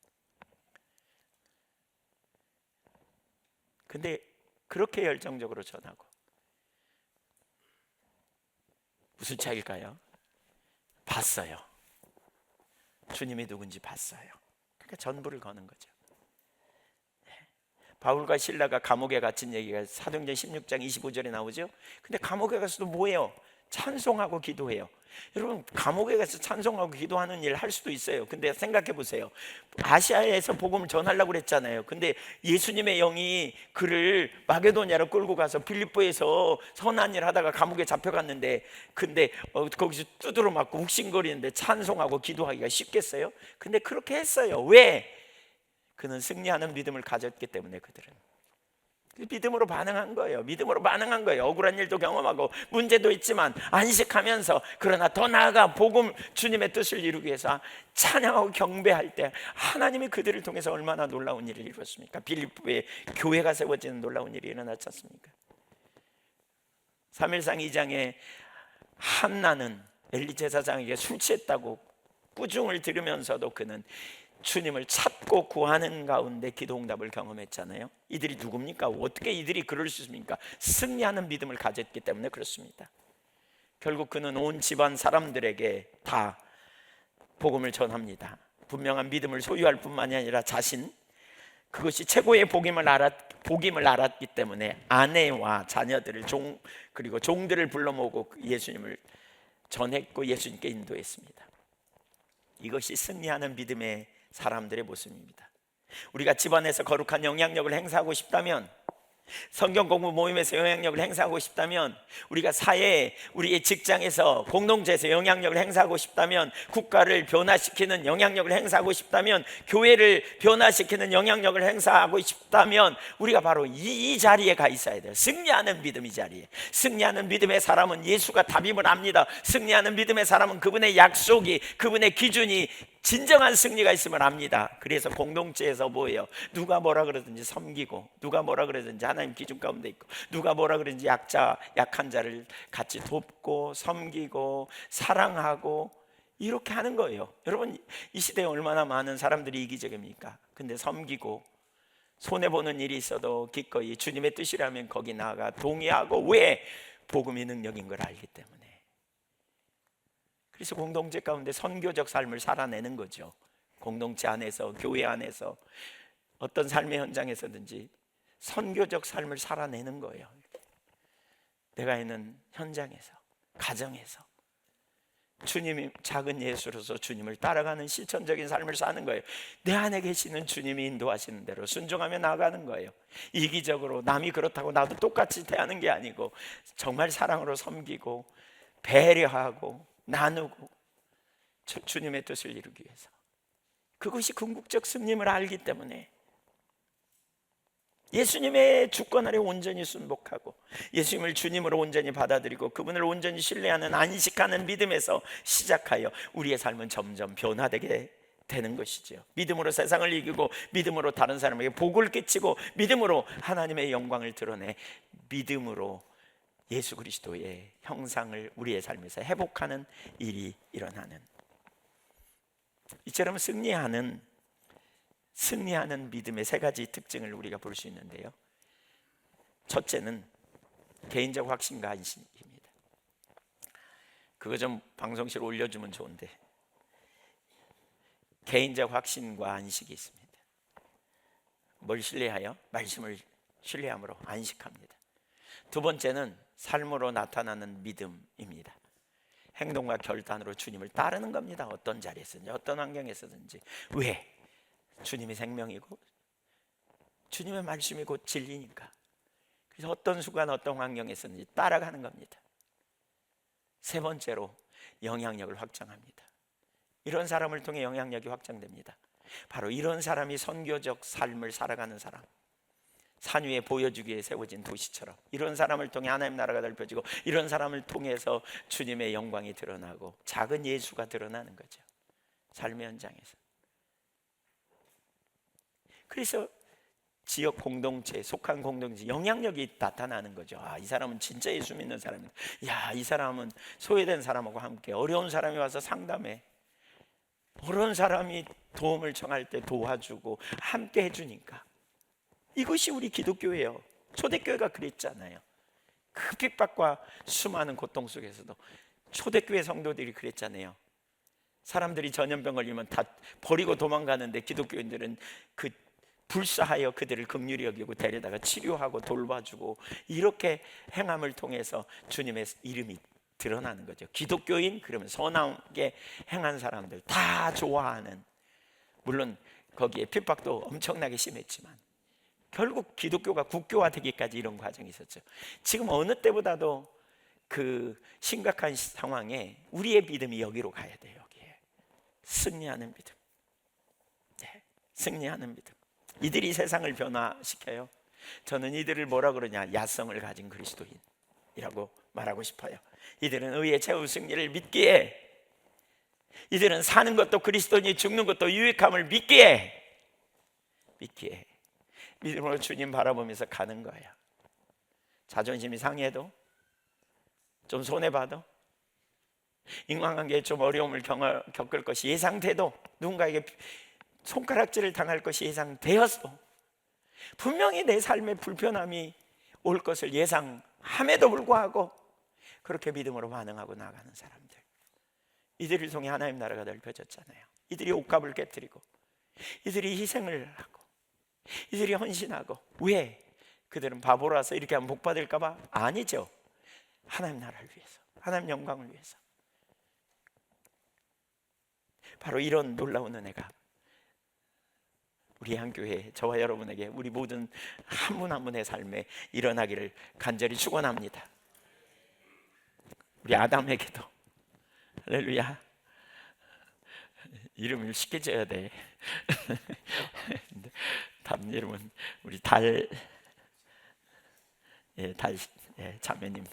근데 그렇게 열정적으로 전하고 무슨 차이일까요? 봤어요. 주님이 누군지 봤어요. 그러니까 전부를 거는 거죠. 바울과 실라가 감옥에 갇힌 얘기가 사도행전 16장 25절에 나오죠. 근데 감옥에 가서도 뭐해요? 찬송하고 기도해요. 여러분 감옥에 가서 찬송하고 기도하는 일 할 수도 있어요. 근데 생각해 보세요. 아시아에서 복음을 전하려고 그랬잖아요. 근데 예수님의 영이 그를 마게도냐로 끌고 가서 빌립보에서 선한 일 하다가 감옥에 잡혀갔는데 근데 거기서 두드러 맞고 욱신거리는데 찬송하고 기도하기가 쉽겠어요? 근데 그렇게 했어요. 왜? 그는 승리하는 믿음을 가졌기 때문에 그들은 믿음으로 반응한 거예요. 믿음으로 반응한 거예요. 억울한 일도 경험하고 문제도 있지만 안식하면서 그러나 더 나아가 복음 주님의 뜻을 이루기 위해서 찬양하고 경배할 때 하나님이 그들을 통해서 얼마나 놀라운 일을 이루었습니까? 빌립보에 교회가 세워지는 놀라운 일이 일어났지 않습니까? 3일상 2장에 한나는 엘리 제사장에게 술 취했다고 꾸중을 들으면서도 그는 주님을 찾고 구하는 가운데 기도 응답을 경험했잖아요. 이들이 누굽니까? 어떻게 이들이 그럴 수 있습니까? 승리하는 믿음을 가졌기 때문에 그렇습니다. 결국 그는 온 집안 사람들에게 다 복음을 전합니다. 분명한 믿음을 소유할 뿐만이 아니라 자신 그것이 최고의 복임을 알았기 때문에 아내와 자녀들을 그리고 종들을 불러 모으고 예수님을 전했고 예수님께 인도했습니다. 이것이 승리하는 믿음의 사람들의 모습입니다. 우리가 집안에서 거룩한 영향력을 행사하고 싶다면 성경 공부 모임에서 영향력을 행사하고 싶다면 우리가 사회에 우리의 직장에서 공동체에서 영향력을 행사하고 싶다면 국가를 변화시키는 영향력을 행사하고 싶다면 교회를 변화시키는 영향력을 행사하고 싶다면 우리가 바로 이 자리에 가 있어야 돼요. 승리하는 믿음 이 자리에. 승리하는 믿음의 사람은 예수가 답임을 압니다. 승리하는 믿음의 사람은 그분의 약속이 그분의 기준이 진정한 승리가 있음을 압니다. 그래서 공동체에서 뭐예요? 누가 뭐라 그러든지 섬기고 누가 뭐라 그러든지 하나님 기준 가운데 있고 누가 뭐라 그러든지 약한 자를 같이 돕고 섬기고 사랑하고 이렇게 하는 거예요. 여러분 이 시대에 얼마나 많은 사람들이 이기적입니까? 근데 섬기고 손해보는 일이 있어도 기꺼이 주님의 뜻이라면 거기 나아가 동의하고 왜? 복음이 능력인 걸 알기 때문에. 그래서 공동체 가운데 선교적 삶을 살아내는 거죠. 공동체 안에서 교회 안에서 어떤 삶의 현장에서든지 선교적 삶을 살아내는 거예요. 내가 있는 현장에서 가정에서 주님이 작은 예수로서 주님을 따라가는 실천적인 삶을 사는 거예요. 내 안에 계시는 주님이 인도하시는 대로 순종하며 나아가는 거예요. 이기적으로 남이 그렇다고 나도 똑같이 대하는 게 아니고 정말 사랑으로 섬기고 배려하고 나누고 주님의 뜻을 이루기 위해서. 그것이 궁극적 승리임을 알기 때문에 예수님의 주권 아래 온전히 순복하고 예수님을 주님으로 온전히 받아들이고 그분을 온전히 신뢰하는 안식하는 믿음에서 시작하여 우리의 삶은 점점 변화되게 되는 것이죠. 믿음으로 세상을 이기고 믿음으로 다른 사람에게 복을 끼치고 믿음으로 하나님의 영광을 드러내 믿음으로 예수 그리스도의 형상을 우리의 삶에서 회복하는 일이 일어나는, 이처럼 승리하는 믿음의 세 가지 특징을 우리가 볼 수 있는데요. 첫째는 개인적 확신과 안식입니다. 그거 좀 방송실 올려주면 좋은데, 개인적 확신과 안식이 있습니다. 뭘 신뢰하여? 말씀을 신뢰함으로 안식합니다. 두 번째는 삶으로 나타나는 믿음입니다. 행동과 결단으로 주님을 따르는 겁니다. 어떤 자리에서든지 어떤 환경에서든지. 왜? 주님이 생명이고 주님의 말씀이 곧 진리니까. 그래서 어떤 순간 어떤 환경에서든지 따라가는 겁니다. 세 번째로 영향력을 확장합니다. 이런 사람을 통해 영향력이 확장됩니다. 바로 이런 사람이 선교적 삶을 살아가는 사람, 산 위에 보여주기 위해 세워진 도시처럼 이런 사람을 통해 하나님 나라가 넓혀지고 이런 사람을 통해서 주님의 영광이 드러나고 작은 예수가 드러나는 거죠, 삶의 현장에서. 그래서 지역 공동체, 속한 공동체 영향력이 나타나는 거죠. 아, 이 사람은 진짜 예수 믿는 사람이다. 야, 이 사람은 소외된 사람하고 함께, 어려운 사람이 와서 상담해, 어려운 사람이 도움을 청할 때 도와주고 함께 해주니까. 이것이 우리 기독교예요. 초대교회가 그랬잖아요. 그 핍박과 수많은 고통 속에서도 초대교회 성도들이 그랬잖아요. 사람들이 전염병 걸리면 다 버리고 도망가는데 기독교인들은 그 불사하여 그들을 긍휼히 여기고 데려다가 치료하고 돌봐주고, 이렇게 행함을 통해서 주님의 이름이 드러나는 거죠. 기독교인 그러면 선하게 행한 사람들 다 좋아하는, 물론 거기에 핍박도 엄청나게 심했지만 결국 기독교가 국교화되기까지 이런 과정이 있었죠. 지금 어느 때보다도 그 심각한 상황에 우리의 믿음이 여기로 가야 돼요. 여기에 승리하는 믿음. 네, 승리하는 믿음. 이들이 세상을 변화시켜요. 저는 이들을 뭐라 그러냐, 야성을 가진 그리스도인이라고 말하고 싶어요. 이들은 의의 최후 승리를 믿기에, 이들은 사는 것도 그리스도니 죽는 것도 유익함을 믿기에 믿음으로 주님 바라보면서 가는 거예요. 자존심이 상해도, 좀 손해봐도, 인간관계에 좀 어려움을 겪을 것이 예상돼도, 누군가에게 손가락질을 당할 것이 예상되었어, 분명히 내 삶에 불편함이 올 것을 예상함에도 불구하고 그렇게 믿음으로 반응하고 나가는 사람들, 이들을 통해 하나님 나라가 넓혀졌잖아요. 이들이 옥합을 깨뜨리고, 이들이 희생을 하고, 이들이 헌신하고. 왜? 그들은 바보라서 이렇게 하면 복 받을까 봐? 아니죠. 하나님 나라를 위해서, 하나님 영광을 위해서. 바로 이런 놀라운 은혜가 우리 한 교회, 저와 여러분에게, 우리 모든 한 분 한 분의 삶에 일어나기를 간절히 축원합니다. 우리 아담에게도, 할렐루야, 이름을 쉽게 지어야 돼. 다른 이름은 우리 자매님,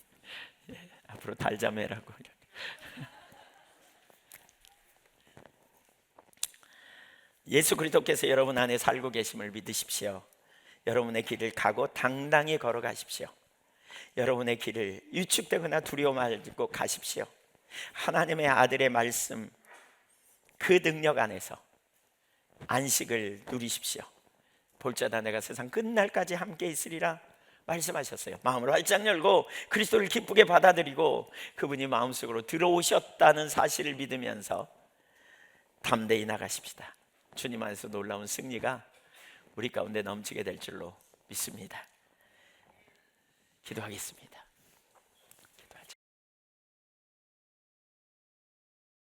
앞으로 달자매라고. 예수 그리스도께서 여러분 안에 살고 계심을 믿으십시오. 여러분의 길을 가고 당당히 걸어가십시오. 여러분의 길을 위축되거나 두려워 말고 가십시오. 하나님의 아들의 말씀, 그 능력 안에서 안식을 누리십시오. 볼자다 내가 세상 끝날까지 함께 있으리라 말씀하셨어요. 마음을 활짝 열고 그리스도를 기쁘게 받아들이고 그분이 마음속으로 들어오셨다는 사실을 믿으면서 담대히 나가십시다. 주님 안에서 놀라운 승리가 우리 가운데 넘치게 될 줄로 믿습니다. 기도하겠습니다.